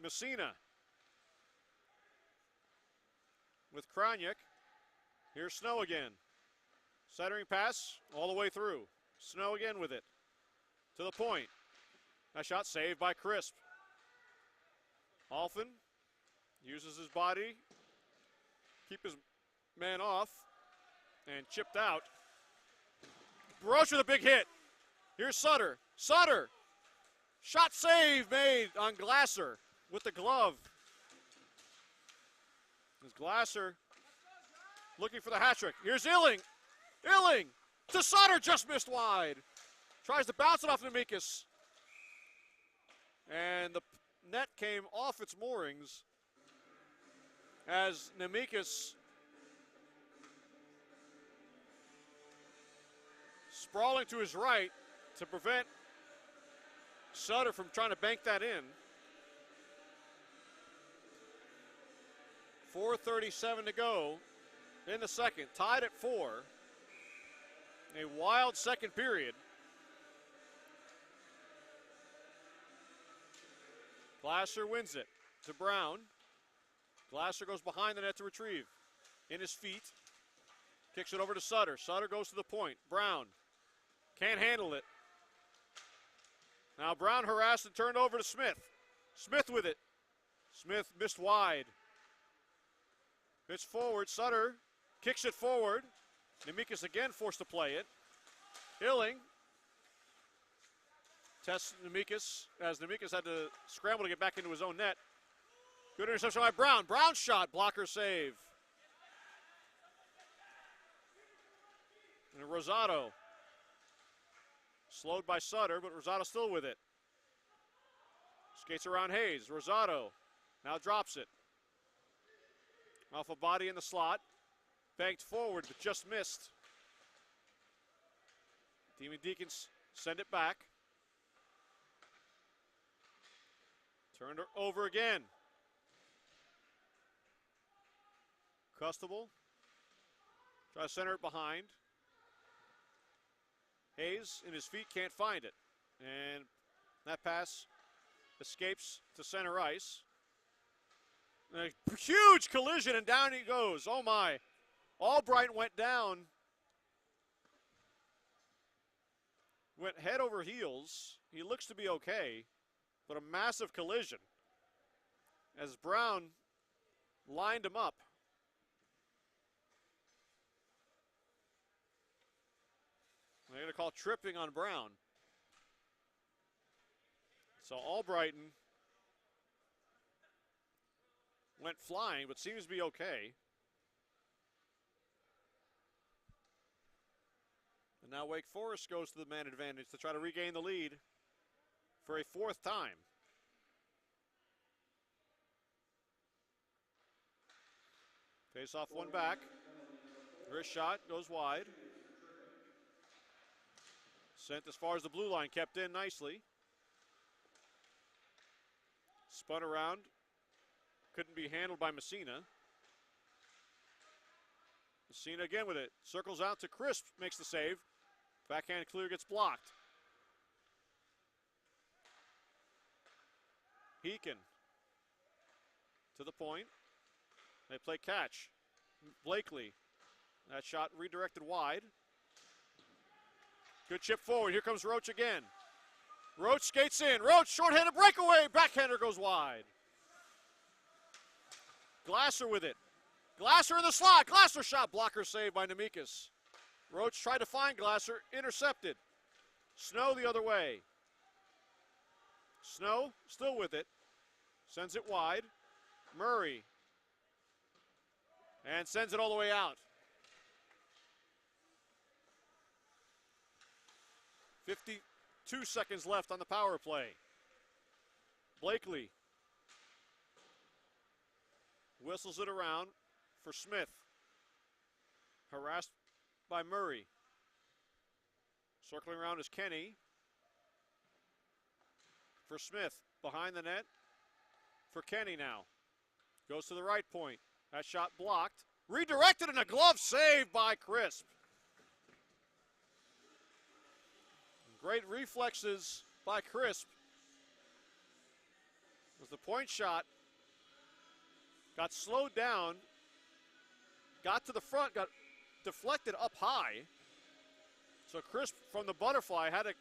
Messina with Kroniak. Here's Snow again. Centering pass all the way through. Snow again with it. To the point. That shot saved by Crisp. Alphin uses his body, keep his man off, and chipped out. Roach with a big hit. Here's Sutter. Sutter. Shot save made on Glasser with the glove. As Glasser looking for the hat trick. Here's Illing. Illing to Sutter, just missed wide. Tries to bounce it off Nemekis. And the net came off its moorings as Nemekis sprawling to his right to prevent Sutter from trying to bank that in. 4:37 to go in the second, tied at 4. A wild second period. Glasser wins it to Brown. Glasser goes behind the net to retrieve. In his feet. Kicks it over to Sutter. Sutter goes to the point. Brown can't handle it. Now Brown harassed and turned over to Smith. Smith with it. Smith missed wide. Pitch forward. Sutter kicks it forward. Nemekis again forced to play it. Hilling tests Nemekis as Nemekis had to scramble to get back into his own net. Good interception by Brown. Brown shot. Blocker save. And Rosado. Slowed by Sutter, but Rosado still with it. Skates around Hayes. Rosado now drops it. Off a body in the slot. Banked forward, but just missed. Demon Deacons send it back. Turned her over again. Custable. Try to center it behind. Hayes in his feet can't find it. And that pass escapes to center ice. And a huge collision and down he goes. Oh my. Albright went down. Went head over heels. He looks to be okay. But a massive collision as Brown lined him up. They're going to call tripping on Brown. So Albrighton went flying, but seems to be okay. And now Wake Forest goes to the man advantage to try to regain the lead for a fourth time. Face off one back. Wrist shot goes wide. Sent as far as the blue line, kept in nicely. Spun around. Couldn't be handled by Messina. Messina again with it. Circles out to Crisp, makes the save. Backhand clear gets blocked. Heekin to the point. They play catch. Blakely. That shot redirected wide. Good chip forward. Here comes Roach again. Roach skates in. Roach, shorthanded breakaway. Backhander goes wide. Glasser with it. Glasser in the slot. Glasser shot. Blocker saved by Nemekis. Roach tried to find Glasser. Intercepted. Snow the other way. Snow still with it. Sends it wide. Murray. And sends it all the way out. 52 seconds left on the power play. Blakely whistles it around for Smith. Harassed by Murray. Circling around is Kenny. For Smith, behind the net. For Kenny now. Goes to the right point. That shot blocked. Redirected and a glove save by Crisp. Great reflexes by Crisp. As the point shot got slowed down, got to the front, got deflected up high. So Crisp from the butterfly had to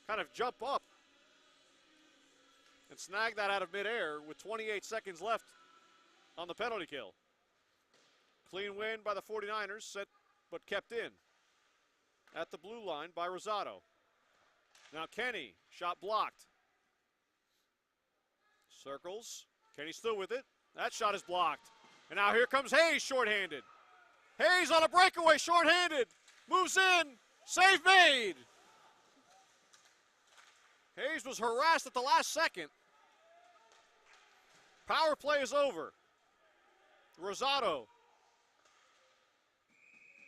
kind of jump up and snag that out of midair with 28 seconds left on the penalty kill. Clean win by the 49ers, set but kept in at the blue line by Rosado. Now Kenny, shot blocked. Circles. Kenny still with it. That shot is blocked. And now here comes Hayes, shorthanded. Hayes on a breakaway, shorthanded. Moves in. Save made. Hayes was harassed at the last second. Power play is over. Rosado.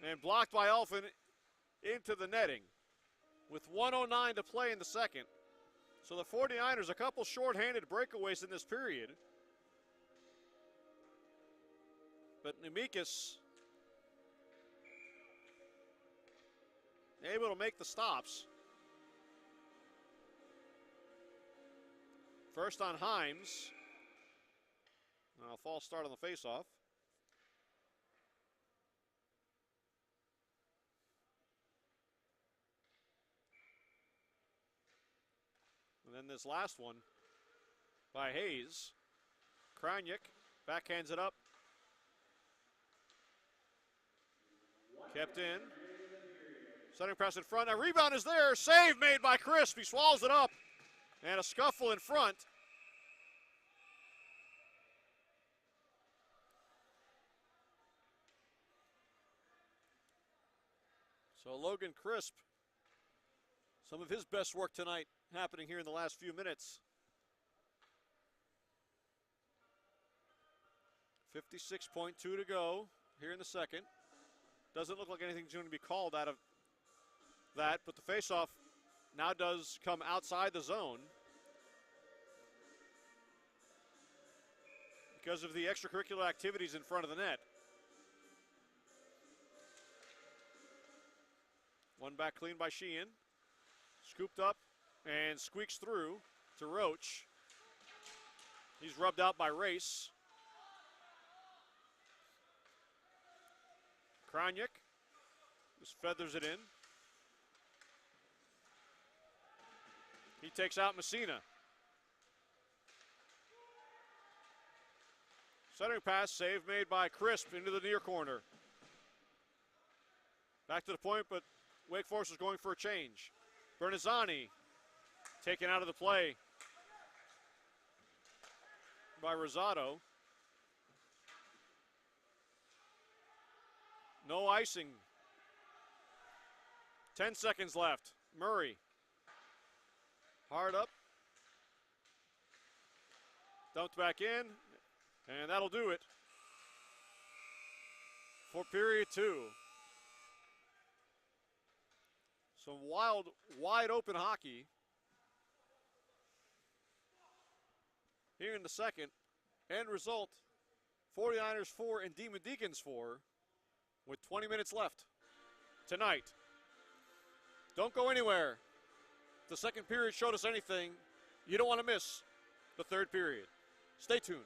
And blocked by Elfin into the netting with 1:09 to play in the second. So the 49ers, a couple shorthanded breakaways in this period. But Nemikis able to make the stops. First on Himes. Now a false start on the faceoff. And then this last one by Hayes. Krajnik backhands it up. Kept in. Center pass in front. A rebound is there. Save made by Crisp. He swallows it up. And a scuffle in front. So Logan Crisp, some of his best work tonight happening here in the last few minutes. 56.2 to go here in the second. Doesn't look like anything's going to be called out of that, but the faceoff now does come outside the zone because of the extracurricular activities in front of the net. One back clean by Sheehan. Scooped up and squeaks through to Roach. He's rubbed out by Race. Krajnik just feathers it in. He takes out Messina. Centering pass, save made by Crisp into the near corner. Back to the point, but Wake Forest is going for a change. Bernazzani taken out of the play by Rosado. No icing. 10 seconds left. Murray. Hard up. Dumped back in. And that'll do it for period two. Some wild, wide open hockey here in the second. End result, 49ers 4 and Demon Deacons 4 with 20 minutes left tonight. Don't go anywhere. If the second period showed us anything, you don't want to miss the third period. Stay tuned.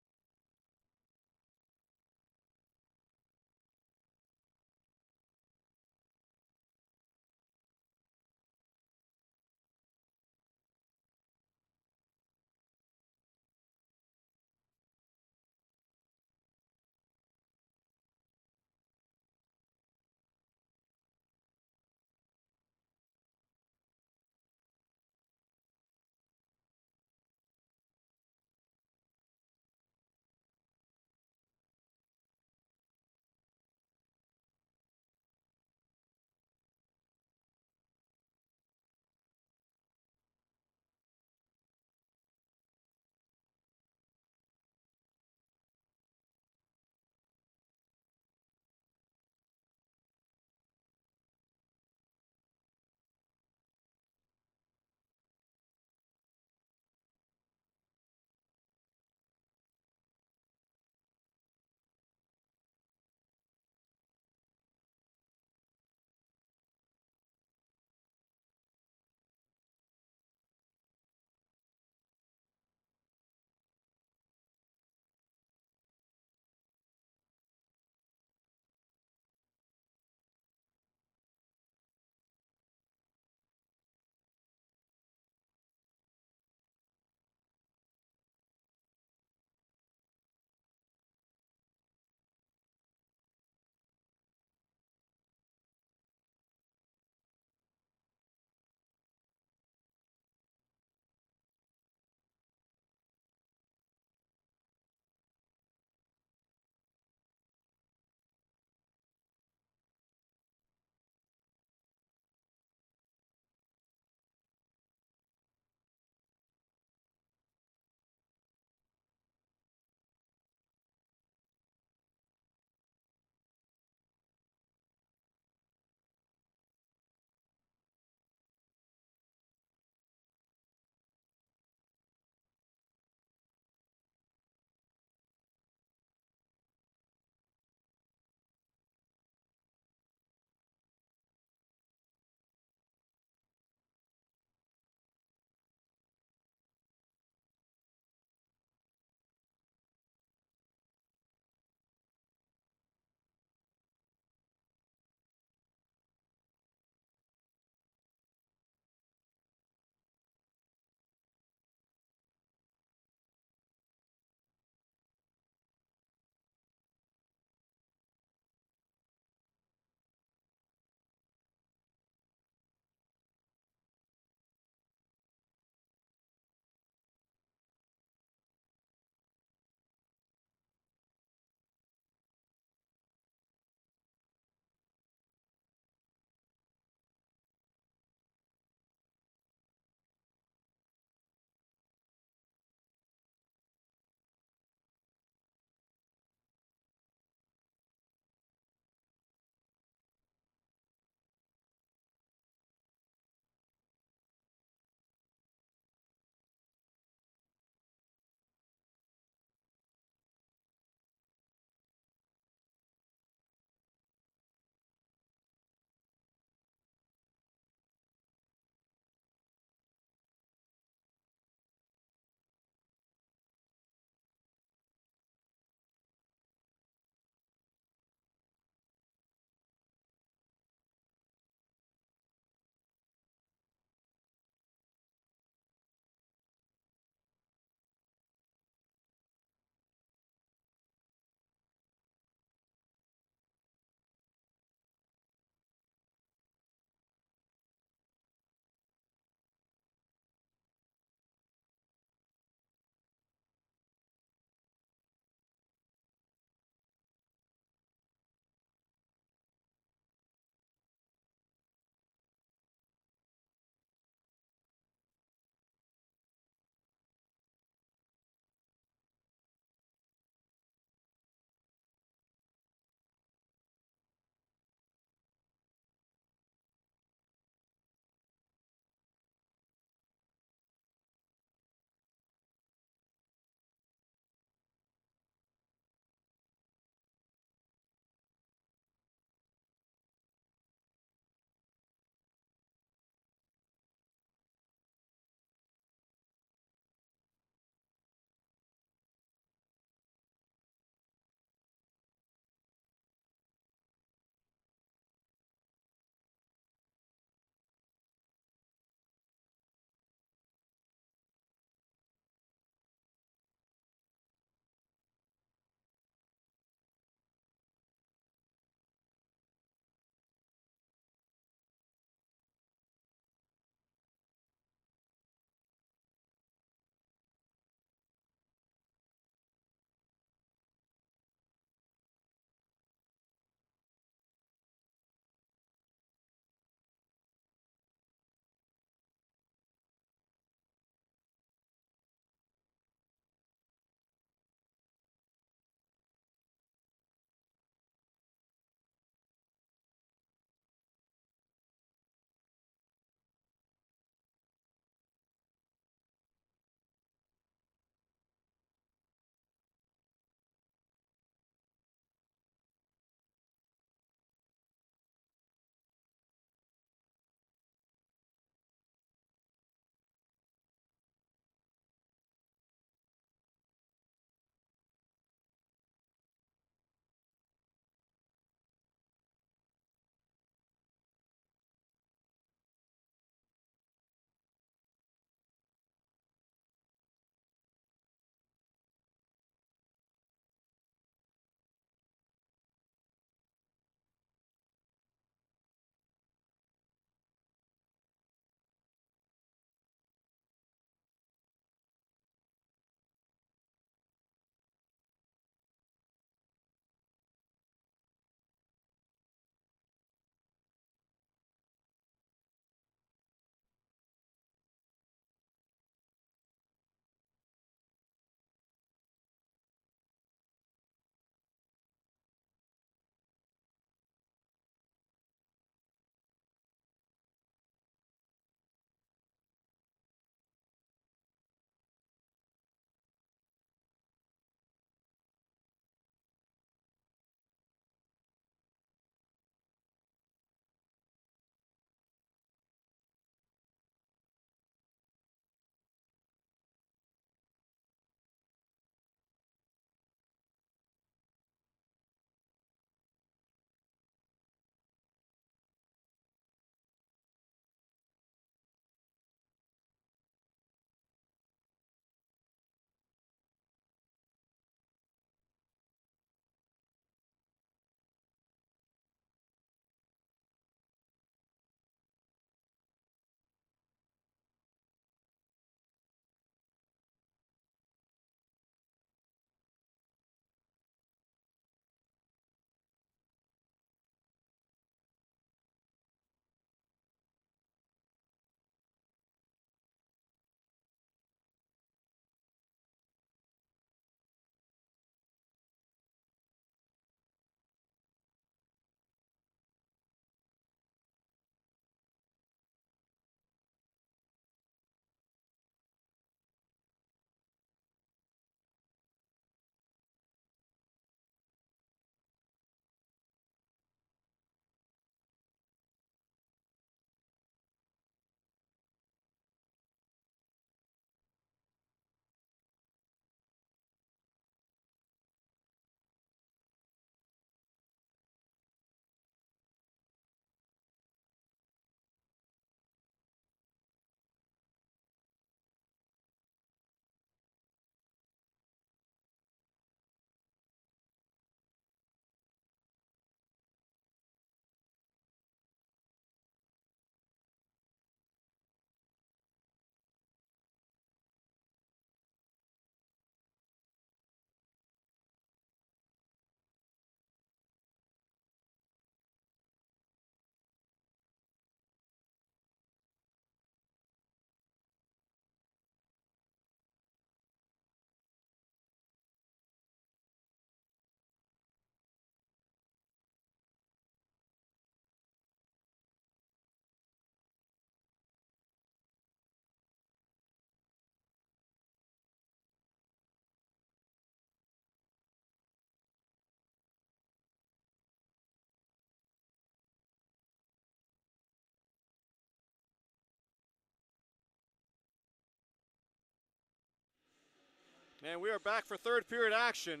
And we are back for third period action.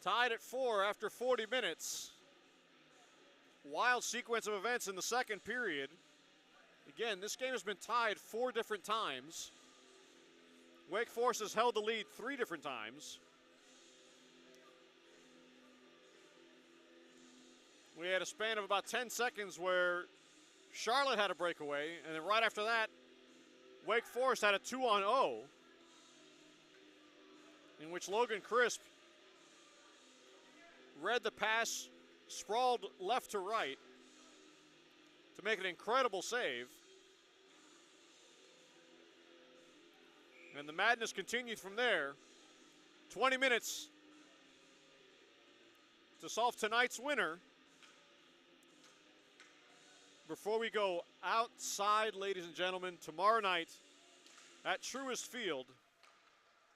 Tied at 4 after 40 minutes. Wild sequence of events in the second period. Again, this game has been tied 4 different times. Wake Forest has held the lead 3 different times. We had a span of about 10 seconds where Charlotte had a breakaway, and then right after that, Wake Forest had a 2-on-0, in which Logan Crisp read the pass, sprawled left to right to make an incredible save. And the madness continued from there. 20 minutes to solve tonight's winner before we go outside, ladies and gentlemen, tomorrow night at Truist Field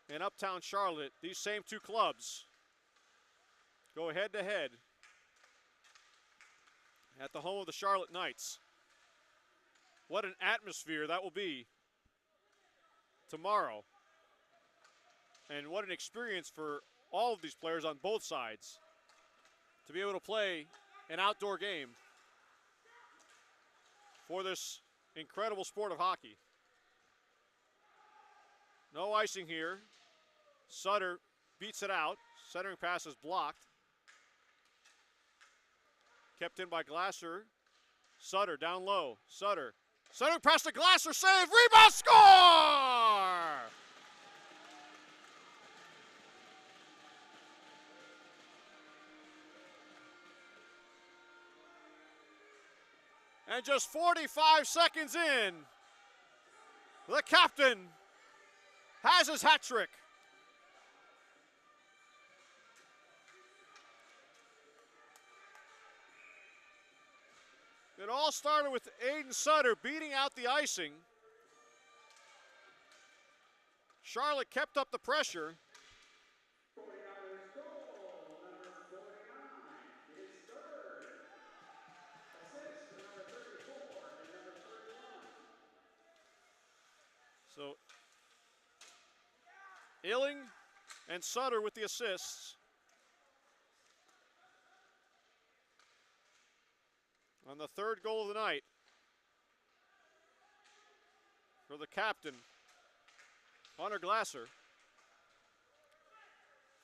in Uptown Charlotte. These same 2 clubs go head-to-head at the home of the Charlotte Knights. What an atmosphere that will be tomorrow. And what an experience for all of these players on both sides to be able to play an outdoor game for this incredible sport of hockey. No icing here. Sutter beats it out. Centering pass is blocked. Kept in by Glasser. Sutter down low. Sutter. Centering pass to Glasser. Save. Rebound. Score! And just 45 seconds in, the captain has his hat trick. It all started with Aiden Sutter beating out the icing. Charlotte kept up the pressure. So, Illing and Sutter with the assists. On the 3rd goal of the night for the captain, Hunter Glasser.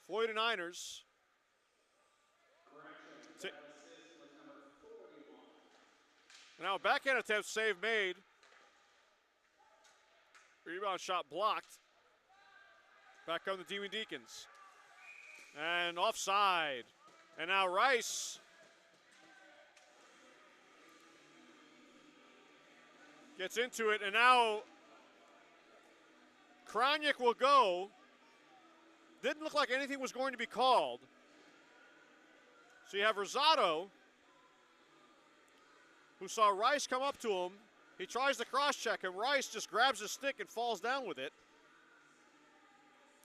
49ers. Now a backhand attempt, save made. Rebound shot blocked. Back on the Demon Deacons. And offside. And now Rice gets into it, and now Kroniak will go. Didn't look like anything was going to be called. So you have Rosado, who saw Rice come up to him. He tries to cross-check, and Rice just grabs his stick and falls down with it.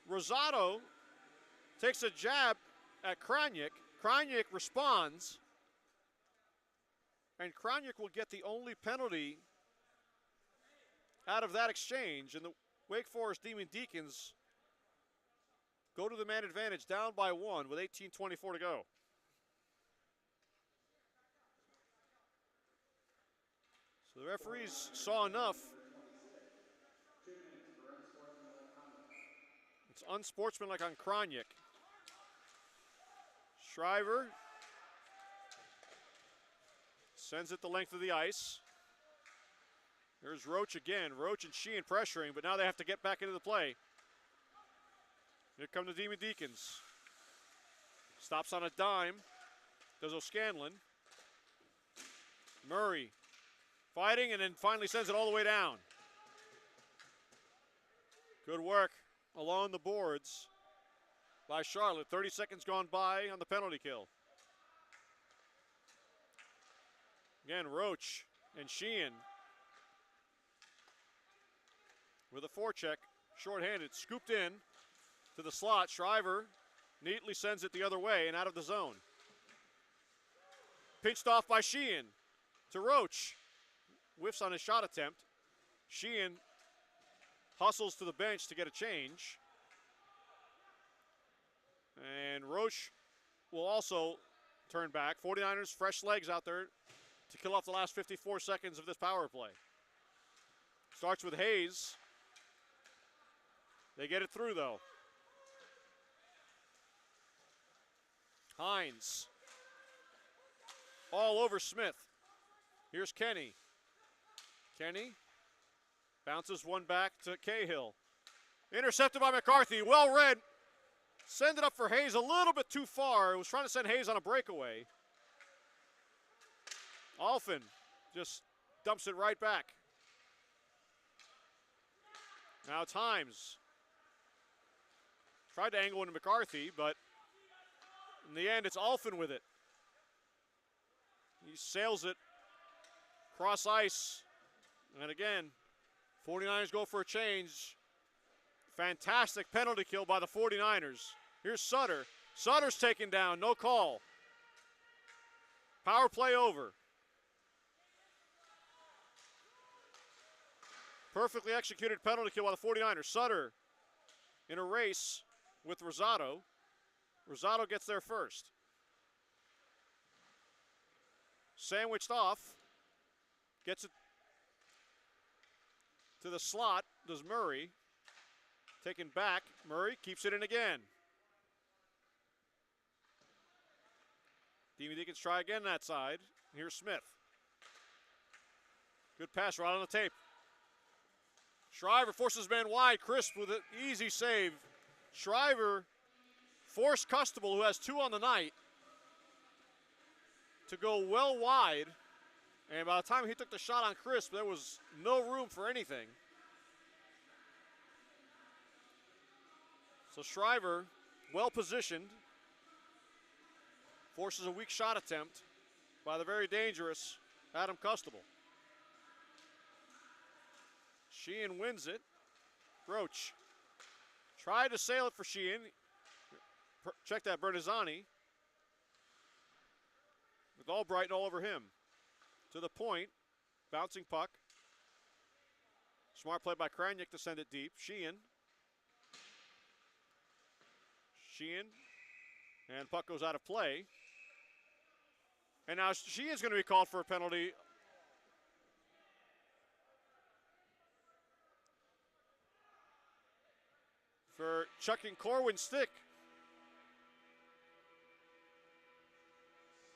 Rosado takes a jab at Kroniak. Kroniak responds, and Kroniak will get the only penalty out of that exchange, and the Wake Forest Demon Deacons go to the man advantage, down by 1 with 18:24 to go. So the referees saw enough. It's unsportsmanlike on Kroniak. Shriver sends it the length of the ice. There's Roach again. Roach and Sheehan pressuring, but now they have to get back into the play. Here come the Demon Deacons. Stops on a dime. Does O'Scanlan. Murray fighting, and then finally sends it all the way down. Good work along the boards by Charlotte. 30 seconds gone by on the penalty kill. Again, Roach and Sheehan with a forecheck, shorthanded, scooped in to the slot. Shriver neatly sends it the other way and out of the zone. Pinched off by Sheehan to Roach. Whiffs on his shot attempt. Sheehan hustles to the bench to get a change. And Roche will also turn back. 49ers, fresh legs out there to kill off the last 54 seconds of this power play. Starts with Hayes. They get it through, though. Hines. All over Smith. Here's Kenny. Kenny bounces one back to Cahill. Intercepted by McCarthy. Well read. Send it up for Hayes a little bit too far. It was trying to send Hayes on a breakaway. Alfin just dumps it right back. Now it's Himes. Tried to angle into McCarthy, but in the end, it's Alfin with it. He sails it cross ice. And again, 49ers go for a change. Fantastic penalty kill by the 49ers. Here's Sutter. Sutter's taken down, no call. Power play over. Perfectly executed penalty kill by the 49ers. Sutter in a race with Rosado. Rosado gets there first. Sandwiched off. Gets it to the slot. Does Murray. Taken back. Murray keeps it in again. Demon Deacons try again that side. Here's Smith. Good pass right on the tape. Shriver forces man wide. Crisp with an easy save. Shriver forced Custable, who has 2 on the night, to go well wide. And by the time he took the shot on Crisp, there was no room for anything. So Shriver, well positioned, forces a weak shot attempt by the very dangerous Adam Custable. Sheehan wins it. Roach tried to sail it for Sheehan. Check that, Bernazzani. With Albright all over him. To the point, bouncing puck. Smart play by Kraniak to send it deep. Sheehan. And puck goes out of play. And now Sheehan's going to be called for a penalty. For chucking Corwin's stick.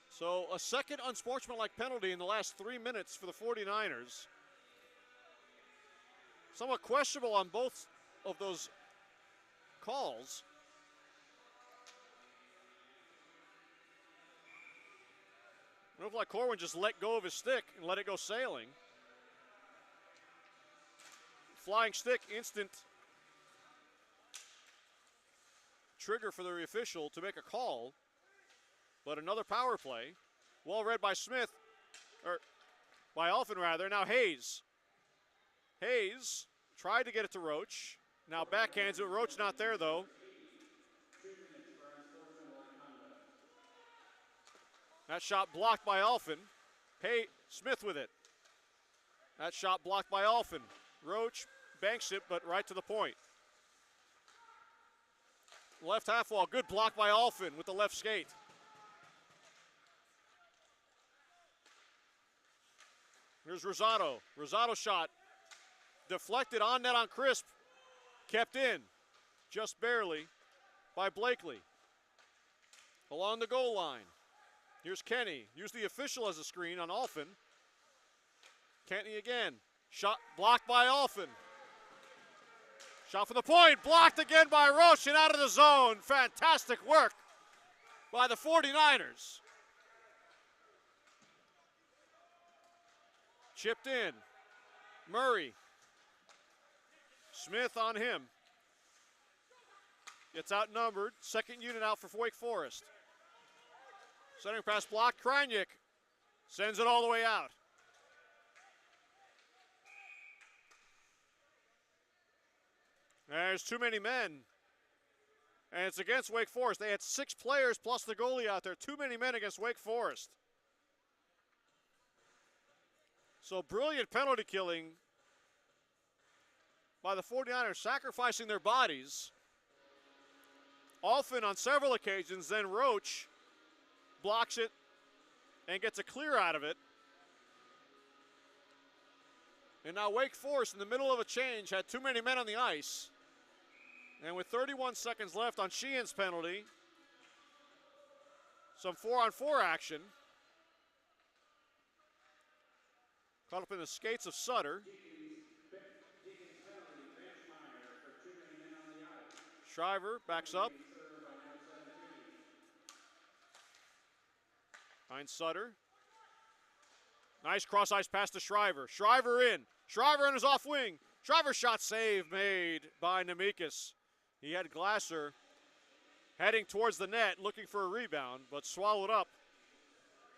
So a second unsportsmanlike penalty in the last 3 minutes for the 49ers. Somewhat questionable on both of those calls. It looked like Corwin just let go of his stick and let it go sailing. Flying stick, instant trigger for the official to make a call. But another power play. Well read by Smith, or by Alfin rather. Now Hayes. Hayes tried to get it to Roach. Now backhands it. Roach not there though. That shot blocked by Alfin. Hey, Smith with it. That shot blocked by Alfin. Roach banks it, but right to the point. Left half wall, good block by Alfin with the left skate. Here's Rosado. Rosado shot. Deflected on net on Crisp. Kept in, just barely, by Blakely. Along the goal line. Here's Kenny. Use the official as a screen on Alfin. Kenny again. Shot blocked by Alfin. Shot from the point. Blocked again by Roche and out of the zone. Fantastic work by the 49ers. Chipped in. Murray. Smith on him. Gets outnumbered. Second unit out for Wake Forest. Centering pass blocked. Kraniak sends it all the way out. There's too many men. And it's against Wake Forest. They had 6 players plus the goalie out there. Too many men against Wake Forest. So brilliant penalty killing by the 49ers, sacrificing their bodies Alfin on several occasions, then Roach blocks it and gets a clear out of it. And now Wake Forest, in the middle of a change, had too many men on the ice. And with 31 seconds left on Sheehan's penalty, some 4-on-4 action. Caught up in the skates of Sutter. Shriver backs up. Finds Sutter. Nice cross-ice pass to Shriver. Shriver in. Shriver in his off wing. Shriver shot save made by Nemekis. He had Glasser heading towards the net looking for a rebound, but swallowed up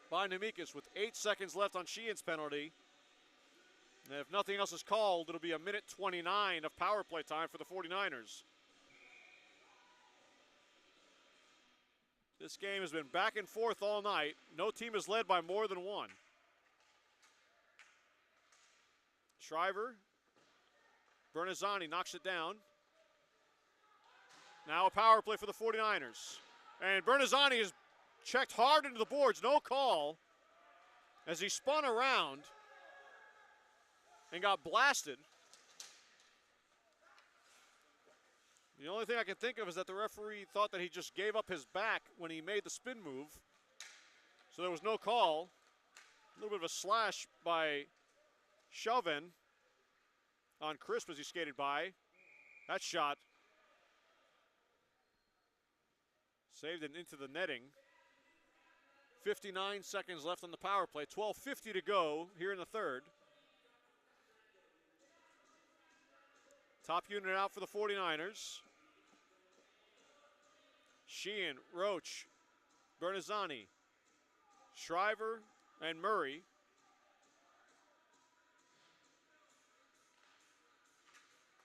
by Nemekis with 8 seconds left on Sheehan's penalty. And if nothing else is called, it'll be a minute 29 of power play time for the 49ers. This game has been back and forth all night. No team is led by more than one. Shriver. Bernazzani knocks it down. Now a power play for the 49ers. And Bernazzani is checked hard into the boards. No call as he spun around and got blasted. The only thing I can think of is that the referee thought that he just gave up his back when he made the spin move. So there was no call. A little bit of a slash by Chauvin on Crisp as he skated by. That shot saved it into the netting. 59 seconds left on the power play. 12:50 to go here in the third. Top unit out for the 49ers. Sheehan, Roach, Bernazzani, Shriver, and Murray.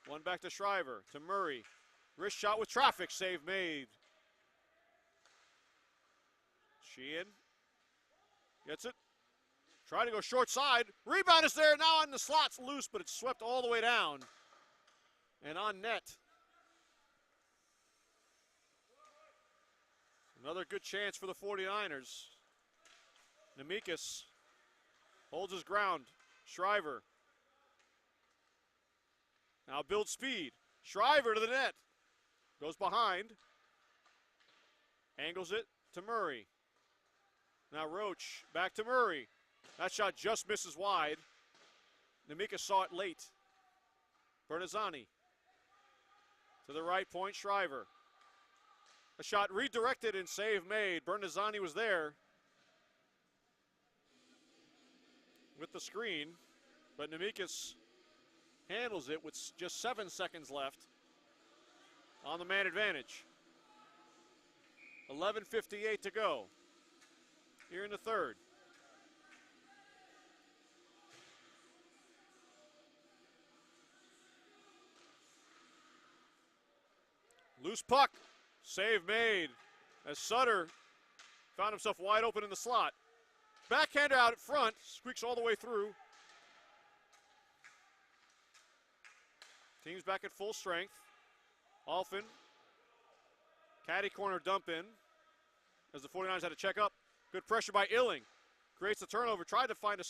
One back to Shriver, to Murray. Wrist shot with traffic, save made. Sheehan gets it. Trying to go short side. Rebound is there, now on the slots, loose, but it's swept all the way down. And on net. Another good chance for the 49ers. Nemekis holds his ground. Shriver. Now builds speed. Shriver to the net. Goes behind. Angles it to Murray. Now Roach back to Murray. That shot just misses wide. Nemekis saw it late. Bernazzani. To the right point, Shriver. A shot redirected and save made. Bernazzani was there with the screen, but Nemekis handles it with just 7 seconds left on the man advantage. 11:58 to go here in the third. Loose puck. Save made as Sutter found himself wide open in the slot. Backhander out at front, squeaks all the way through. Team's back at full strength. Alfin, caddy corner dump in as the 49ers had to check up. Good pressure by Illing. Creates the turnover, tried to find a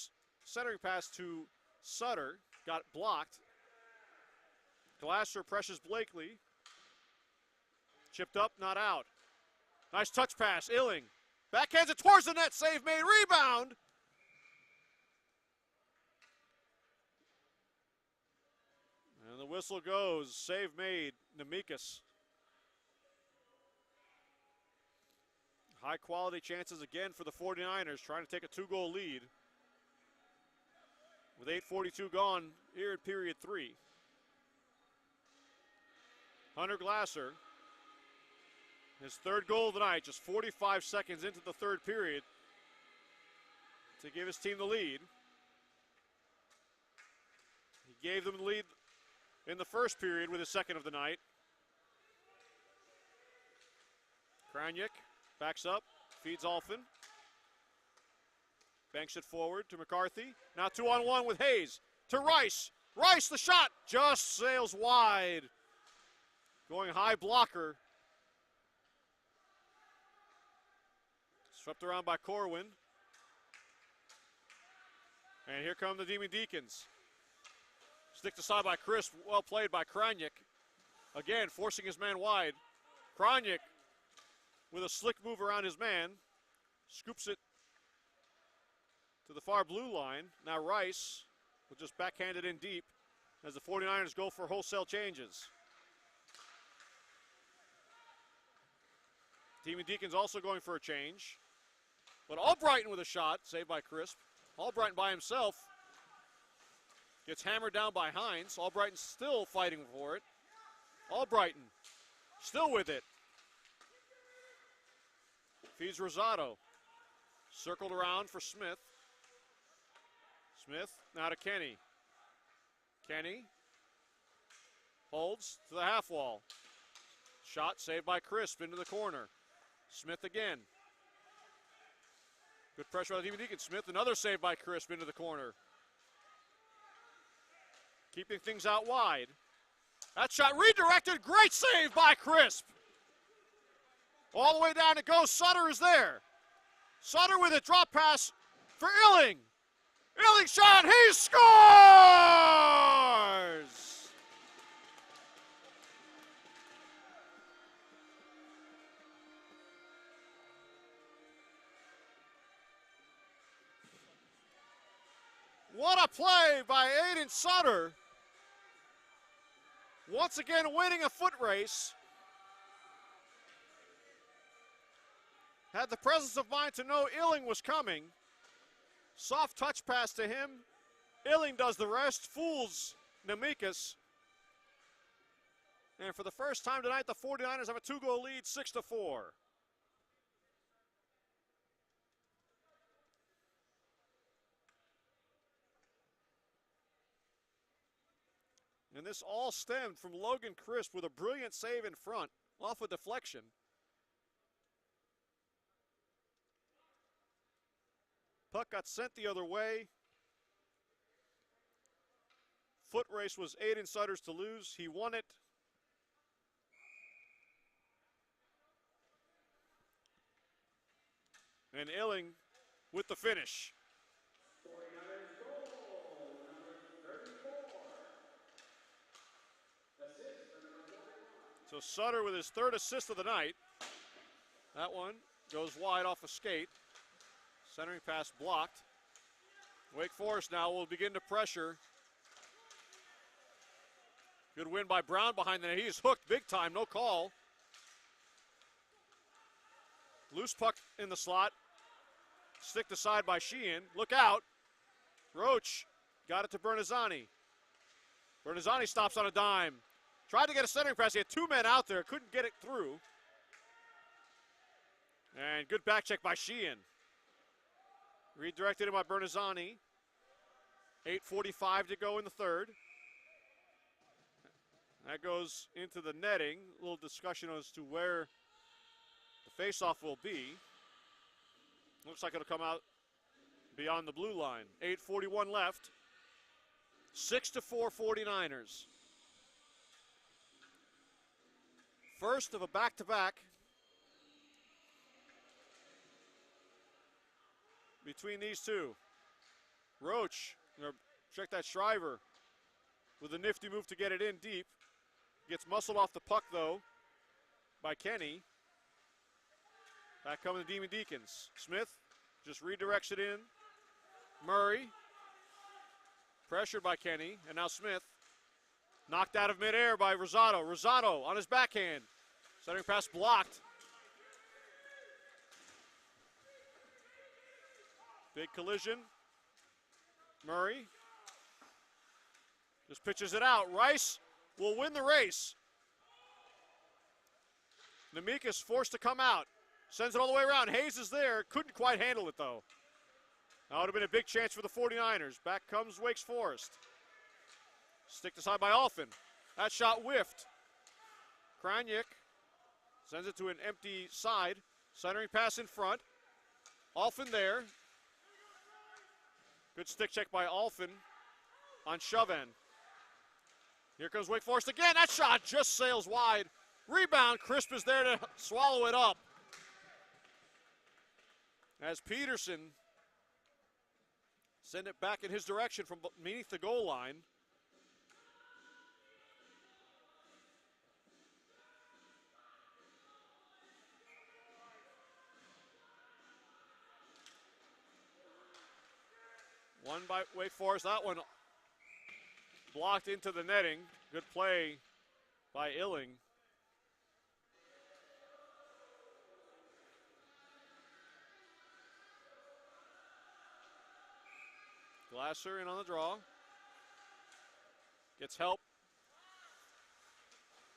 centering pass to Sutter, got blocked. Glasser pressures Blakely. Chipped up, not out. Nice touch pass, Illing. Backhands it towards the net, save made, rebound. And the whistle goes, save made, Nemekis. High quality chances again for the 49ers, trying to take a 2-goal lead. With 8:42 gone here in period 3. Hunter Glasser. His third goal of the night, just 45 seconds into the third period to give his team the lead. He gave them the lead in the first period with his second of the night. Krajnik backs up, feeds Alfin. Banks it forward to McCarthy. Now 2-on-1 with Hayes to Rice. Rice, the shot, just sails wide. Going high blocker. Swept around by Corwin. And here come the Demon Deacons. Sticked aside by Crisp. Well played by Krajnik. Again, forcing his man wide. Krajnik with a slick move around his man. Scoops it to the far blue line. Now Rice will just backhand it in deep as the 49ers go for wholesale changes. Demon Deacons also going for a change. But Albrighton with a shot, saved by Crisp. Albrighton by himself. Gets hammered down by Hines. Albrighton still fighting for it. Albrighton still with it. Feeds Rosado. Circled around for Smith. Smith now to Kenny. Kenny holds to the half wall. Shot saved by Crisp into the corner. Smith again. Good pressure on the Demon Deacons. Smith, another save by Crisp into the corner. Keeping things out wide. That shot redirected. Great save by Crisp. All the way down it goes. Sutter is there. Sutter with a drop pass for Illing. Illing shot. He scores! What a play by Aiden Sutter. Once again winning a foot race. Had the presence of mind to know Illing was coming. Soft touch pass to him. Illing does the rest, fools Namikas. And for the first time tonight, the 49ers have a 2-goal lead, 6-4. And this all stemmed from Logan Crisp with a brilliant save in front, off a deflection. Puck got sent the other way. Foot race was Aiden Sutter's to lose. He won it. And Illing with the finish. So Sutter with his third assist of the night. That one goes wide off a skate. Centering pass blocked. Wake Forest now will begin to pressure. Good win by Brown behind the net. He's hooked big time, no call. Loose puck in the slot. Sticked aside by Sheehan. Look out. Roach got it to Bernazzani. Bernazzani stops on a dime. Tried to get a centering pass. He had two men out there. Couldn't get it through. And good back check by Sheehan. Redirected it by Bernazzani. 8:45 to go in the third. That goes into the netting. A little discussion as to where the faceoff will be. Looks like it'll come out beyond the blue line. 8:41 left. 6-4 49ers. First of a back-to-back between these two. Roach, check that Shriver with a nifty move to get it in deep. Gets muscled off the puck, though, by Kenny. Back come the Demon Deacons. Smith just redirects it in. Murray, pressured by Kenny, and now Smith. Knocked out of midair by Rosado. Rosado on his backhand. Centering pass blocked. Big collision. Murray just pitches it out. Rice will win the race. Namikas forced to come out. Sends it all the way around. Hayes is there. Couldn't quite handle it, though. That would have been a big chance for the 49ers. Back comes Wake Forest. Sticked aside by Alphin. That shot whiffed. Krajnik sends it to an empty side. Centering pass in front. Alphin there. Good stick check by Alphin on Chauvin. Here comes Wake Forest again. That shot just sails wide. Rebound. Crisp is there to swallow it up. as Peterson sent it back in his direction from beneath the goal line. One by Wake Forest. That one blocked into the netting. Good play by Illing. Glasser in on the draw. Gets help.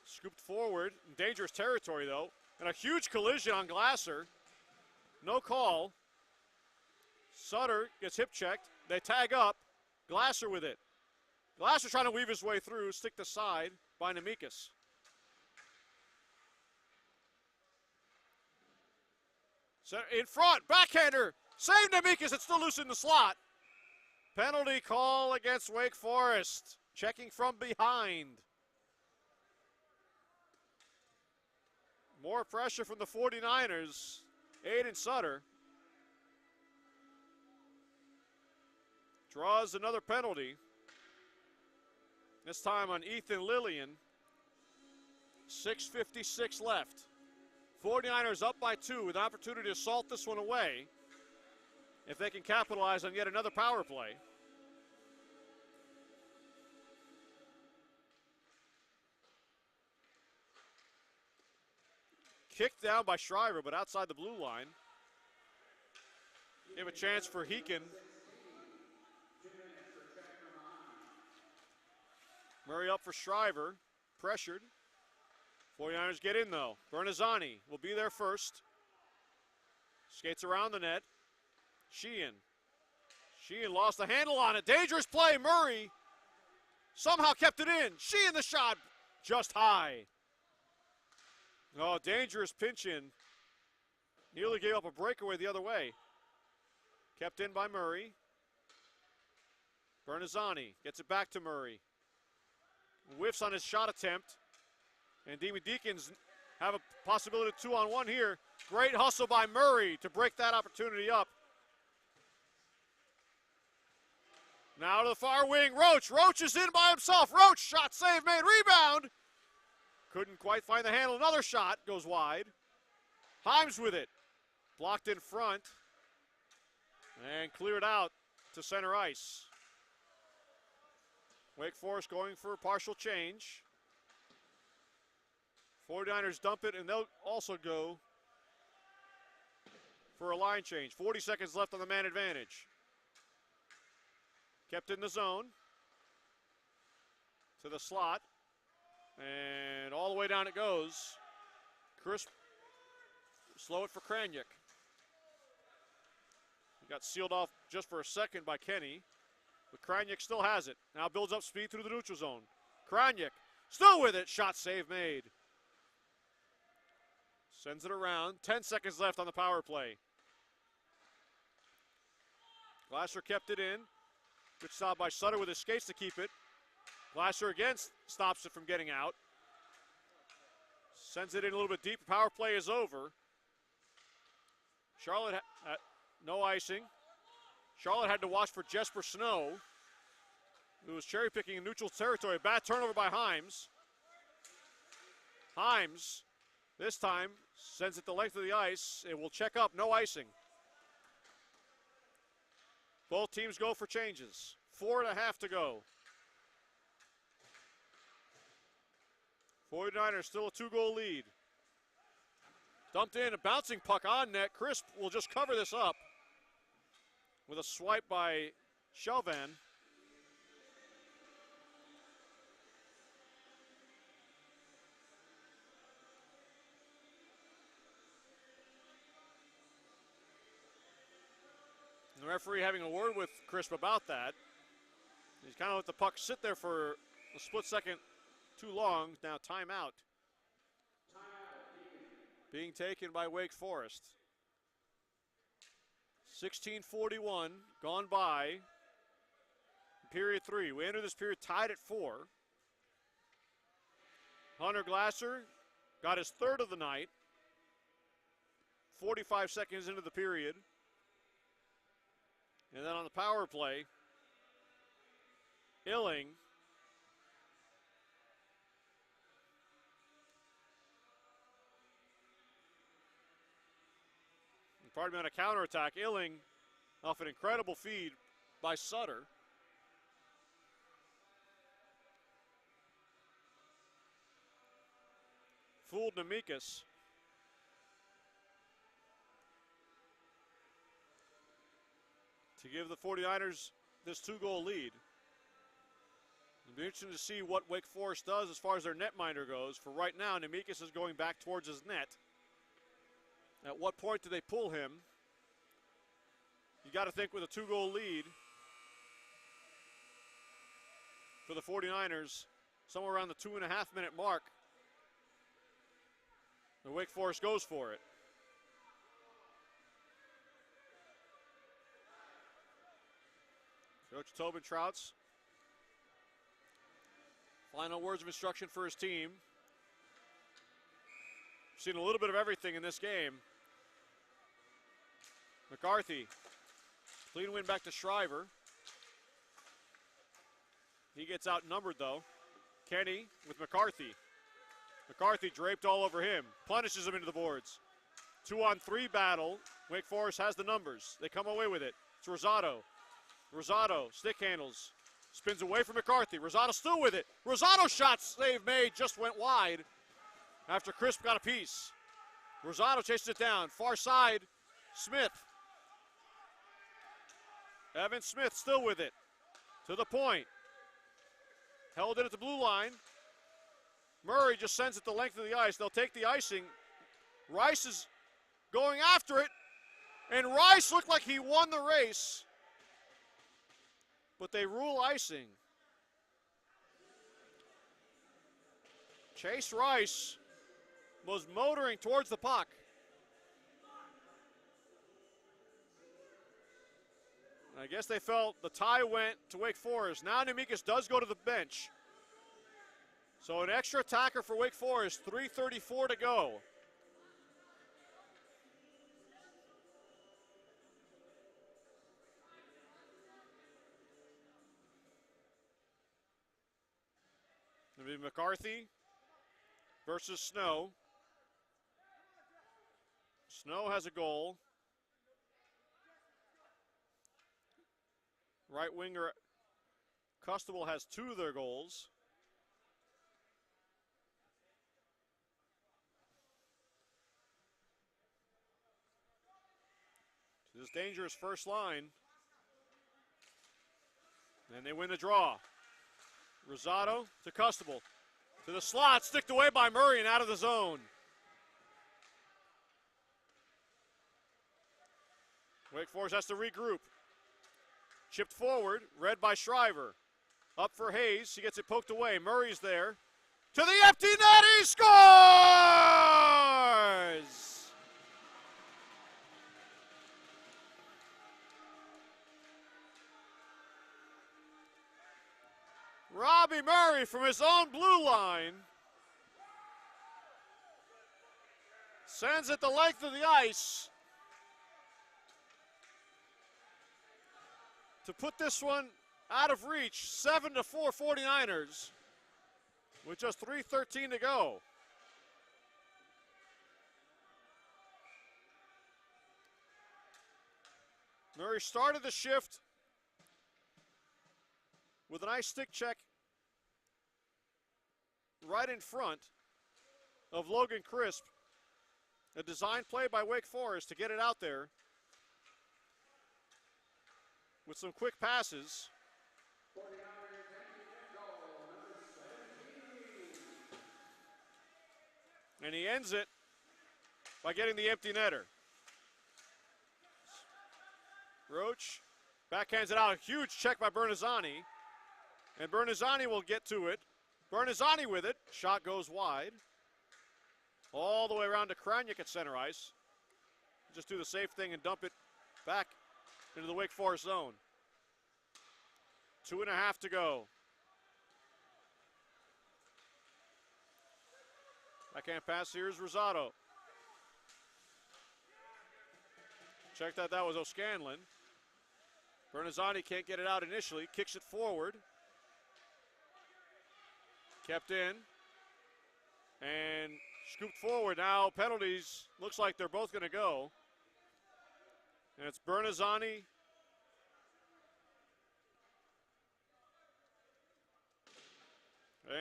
Scooped forward. In dangerous territory, though. And a huge collision on Glasser. No call. Sutter gets hip checked. They tag up. Glasser with it. Glasser trying to weave his way through. Stick to side by Nemekis. So in front. Backhander. Save Nemekis. It's still loose in the slot. Penalty call against Wake Forest. Checking from behind. More pressure from the 49ers. Aiden Sutter draws another penalty. This time on Ethan Lillian. 6:56 left. 49ers up by 2 with an opportunity to salt this one away if they can capitalize on yet another power play. Kicked down by Shriver, but outside the blue line. Give a chance for Heekin. Murray up for Shriver. Pressured. 49ers get in, though. Bernazzani will be there first. Skates around the net. Sheehan. Sheehan lost the handle on it. Dangerous play. Murray somehow kept it in. Sheehan the shot just high. Oh, dangerous pinch in. Nearly gave up a breakaway the other way. Kept in by Murray. Bernazzani gets it back to Murray. Whiffs on his shot attempt. And Demon Deacons have a possibility of 2-on-1 here. Great hustle by Murray to break that opportunity up. Now to the far wing, Roach. Roach is in by himself. Roach, shot save made, rebound. Couldn't quite find the handle. Another shot goes wide. Himes with it. Blocked in front. And cleared out to center ice. Wake Forest going for a partial change. 49ers dump it, and they'll also go for a line change. 40 seconds left on the man advantage. Kept in the zone. To the slot. And all the way down it goes. Crisp. Slow it for Kraniak. He got sealed off just for a second by Kenny. But Kraniak still has it. Now builds up speed through the neutral zone. Kraniak still with it. Shot save made. Sends it around. 10 seconds left on the power play. Glasser kept it in. Good stop by Sutter with his skates to keep it. Glasser again stops it from getting out. Sends it in a little bit deep. Power play is over. Charlotte, no icing. Charlotte had to watch for Jesper Snow, who was cherry picking in neutral territory. Bad turnover by Himes. Himes, this time, sends it the length of the ice. It will check up, no icing. Both teams go for changes. 4.5 to go. 49ers still a 2-goal lead. Dumped in, a bouncing puck on net. Crisp will just cover this up with a swipe by Shelvan. The referee having a word with Crisp about that. He's kind of let the puck sit there for a split second too long. Now timeout. Being taken by Wake Forest. 16:41 gone by. Period 3. We enter this period tied at 4. Hunter Glasser got his third of the night. 45 seconds into the period. And then on the power play, Illing pardon me, on a counterattack, Illing off an incredible feed by Sutter. Fooled Nemekis. To give the 49ers this 2-goal lead. It'll be interesting to see what Wake Forest does as far as their netminder goes. For right now, Nemekis is going back towards his net. At what point do they pull him? You got to think with a 2-goal lead for the 49ers, somewhere around the 2.5-minute mark, the Wake Forest goes for it. Coach Tobin Trouts. Final words of instruction for his team. Seen a little bit of everything in this game. McCarthy, clean win back to Shriver. He gets outnumbered though. Kenny with McCarthy. McCarthy draped all over him, punishes him into the boards. 2-on-3 battle. Wake Forest has the numbers. They come away with it. It's Rosado. Rosado, stick handles, spins away from McCarthy. Rosado still with it. Rosado shot save made, just went wide after Crisp got a piece. Rosado chases it down. Far side, Smith. Evan Smith still with it. To the point. Held it at the blue line. Murray just sends it the length of the ice. They'll take the icing. Rice is going after it. And Rice looked like he won the race. But they rule icing. Chase Rice was motoring towards the puck. I guess they felt the tie went to Wake Forest. Now Nemekis does go to the bench. So an extra attacker for Wake Forest, 3:34 to go. It'll be McCarthy versus Snow. Snow has a goal. Right winger Custable has 2 of their goals. This dangerous first line. And they win the draw. Rosado to Custable. To the slot, sticked away by Murray and out of the zone. Wake Forest has to regroup. Chipped forward, read by Shriver. Up for Hayes, he gets it poked away. Murray's there. To the empty net, he scores! Robbie Murray from his own blue line sends it the length of the ice to put this one out of reach. 7-4 49ers with just 3:13 to go. Murray started the shift with a nice stick check right in front of Logan Crisp. A design play by Wake Forest to get it out there with some quick passes. And he ends it by getting the empty netter. Roach backhands it out. A huge check by Bernazzani. And Bernazzani will get to it. Bernazzani with it. Shot goes wide. All the way around to Kraniak at center ice. Just do the safe thing and dump it back into the Wake Forest zone. 2.5 to go. Backhand pass, here's Rosado. Check that was O'Scanlan. Bernazzani can't get it out initially, kicks it forward. Kept in and scooped forward. Now penalties, looks like they're both going to go. And it's Bernazzani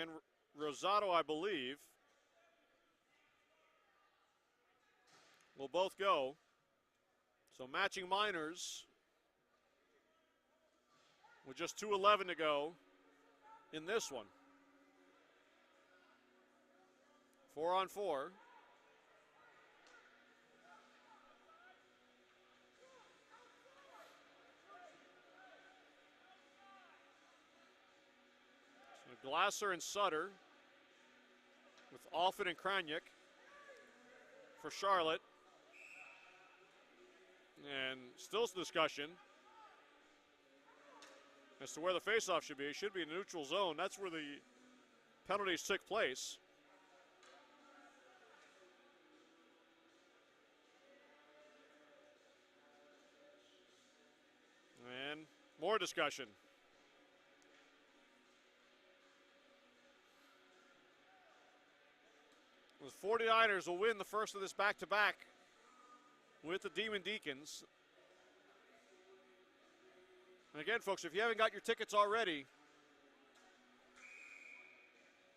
and Rosado, I believe, will both go. So matching minors with just 2:11 to go in this one. 4-on-4. So Glasser and Sutter with Alford and Kraniak for Charlotte. And still some discussion as to where the faceoff should be. It should be in the neutral zone. That's where the penalties took place. And more discussion. The 49ers will win the first of this back-to-back with the Demon Deacons. And again, folks, if you haven't got your tickets already,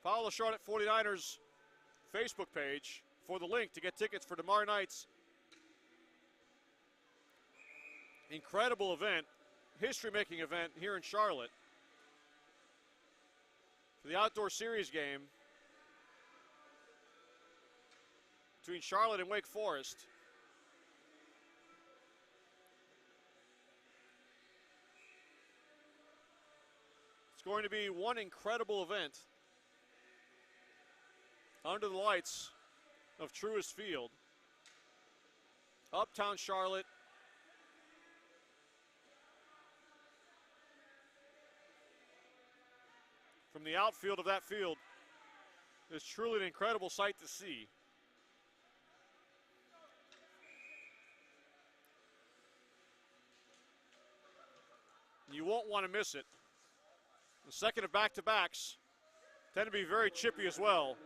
follow the Charlotte 49ers Facebook page for the link to get tickets for tomorrow night's incredible event, history-making event here in Charlotte for the outdoor series game between Charlotte and Wake Forest. It's going to be one incredible event under the lights of Truist Field. Uptown Charlotte. From the outfield of that field is truly an incredible sight to see. You won't want to miss it. The second of back-to-backs tend to be very chippy as well.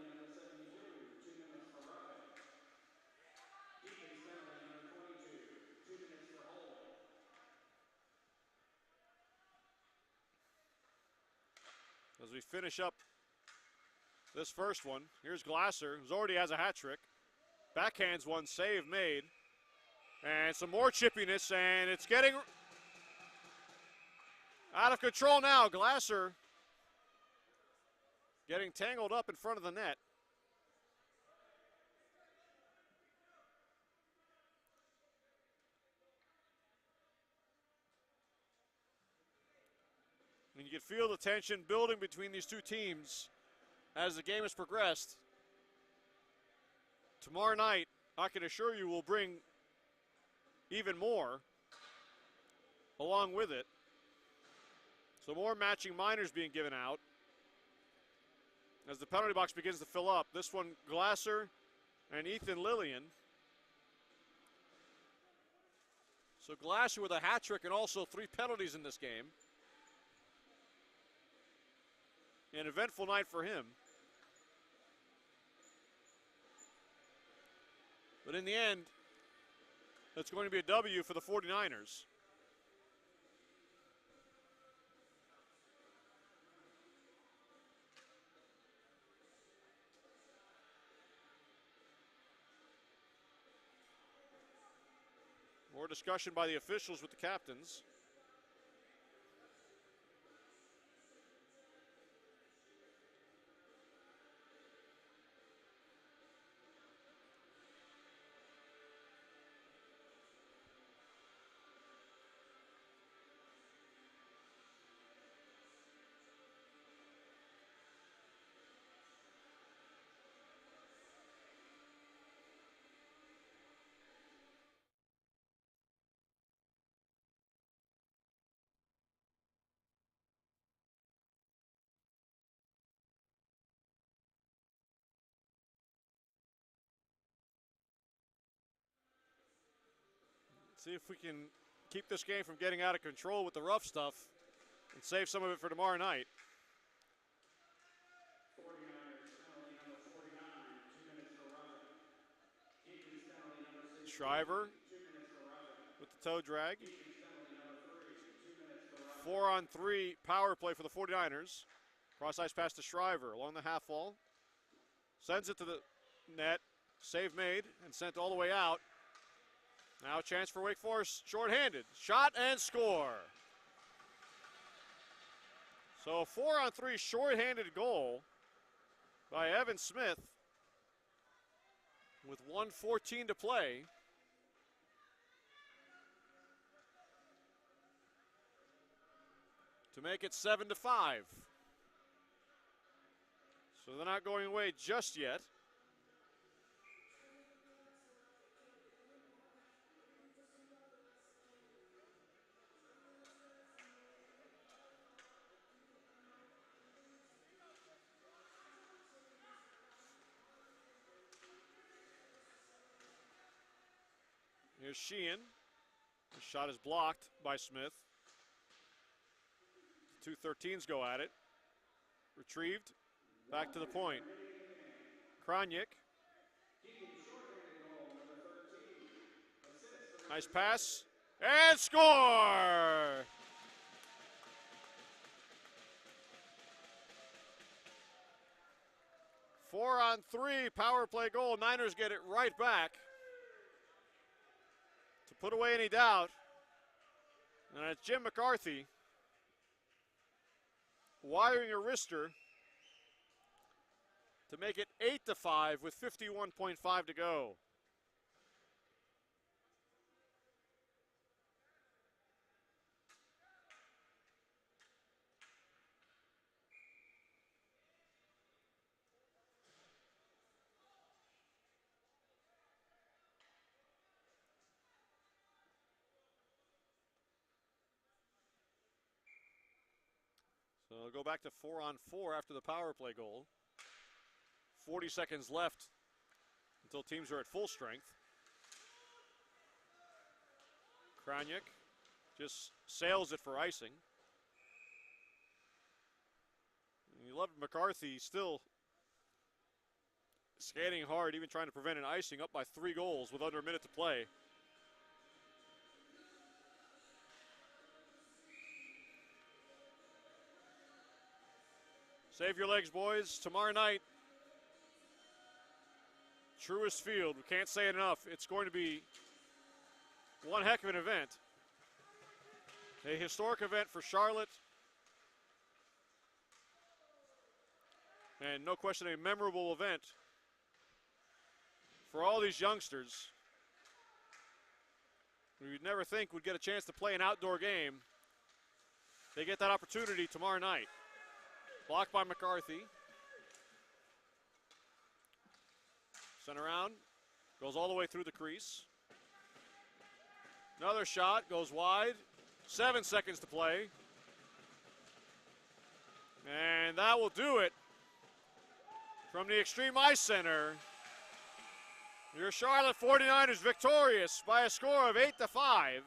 As we finish up this first one, here's Glasser, who already has a hat trick. Backhands one, save made. And some more chippiness, and it's getting out of control now. Glasser getting tangled up in front of the net. And you can feel the tension building between these two teams as the game has progressed. Tomorrow night, I can assure you, will bring even more along with it. So more matching minors being given out as the penalty box begins to fill up. This one, Glasser and Ethan Lillian. So Glasser with a hat trick and also 3 penalties in this game. An eventful night for him. But in the end, it's going to be a W for the 49ers. More discussion by the officials with the captains. See if we can keep this game from getting out of control with the rough stuff and save some of it for tomorrow night. Shriver with the toe drag. 4-on-3 power play for the 49ers. Cross ice pass to Shriver along the half wall. Sends it to the net. Save made and sent all the way out. Now a chance for Wake Forest, shorthanded. Shot and score. So a 4-on-3 shorthanded goal by Evan Smith with 1:14 to play. To make it 7-5. So they're not going away just yet. Here's Sheehan. The shot is blocked by Smith. 2-13s go at it. Retrieved. Back to the point. Kroniak. Nice pass. And score! Four-on-3 power play goal. Niners get it right back. To put away any doubt. And it's Jim McCarthy wiring a wrister to make it 8-5 with 51.5 to go. So they'll go back to 4-on-4 after the power play goal. 40 seconds left until teams are at full strength. Kroniak just sails it for icing. And you love McCarthy still skating hard, even trying to prevent an icing, up by 3 goals with under a minute to play. Save your legs, boys. Tomorrow night, Truist Field. We can't say it enough. It's going to be one heck of an event. A historic event for Charlotte. And no question, a memorable event for all these youngsters. We'd never think we'd get a chance to play an outdoor game. They get that opportunity tomorrow night. Blocked by McCarthy. Sent around, goes all the way through the crease. Another shot, goes wide. 7 seconds to play. And that will do it. From the Extreme Ice Center, your Charlotte 49ers victorious by a score of 8-5.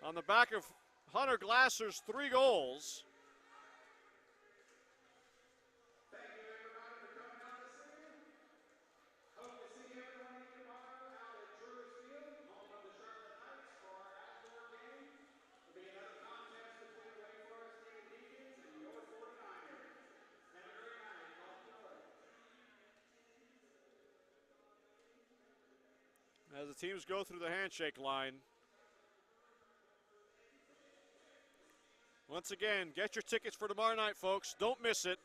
On the back of Hunter Glasser's 3 goals. Thank you, everybody, for coming out to see you. Hope to see everyone in tomorrow out at Truist Field, home of the Charlotte Knights, for our outdoor game. There'll be another contest between the Wake Forest Demon Deacons and your 49ers. Have a great night. Off the north. As the teams go through the handshake line, once again, get your tickets for tomorrow night, folks. Don't miss it.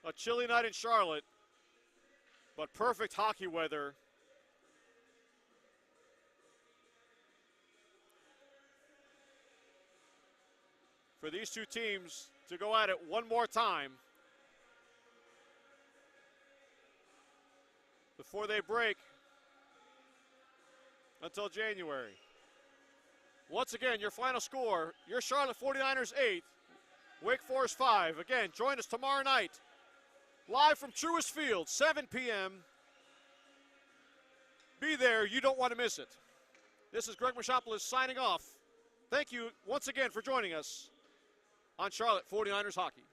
A chilly night in Charlotte, but perfect hockey weather. For these two teams to go at it one more time before they break until January. Once again, your final score, your Charlotte 49ers 8, Wake Forest 5. Again, join us tomorrow night, live from Truist Field, 7 p.m. Be there, you don't want to miss it. This is Greg Machopoulos signing off. Thank you once again for joining us on Charlotte 49ers Hockey.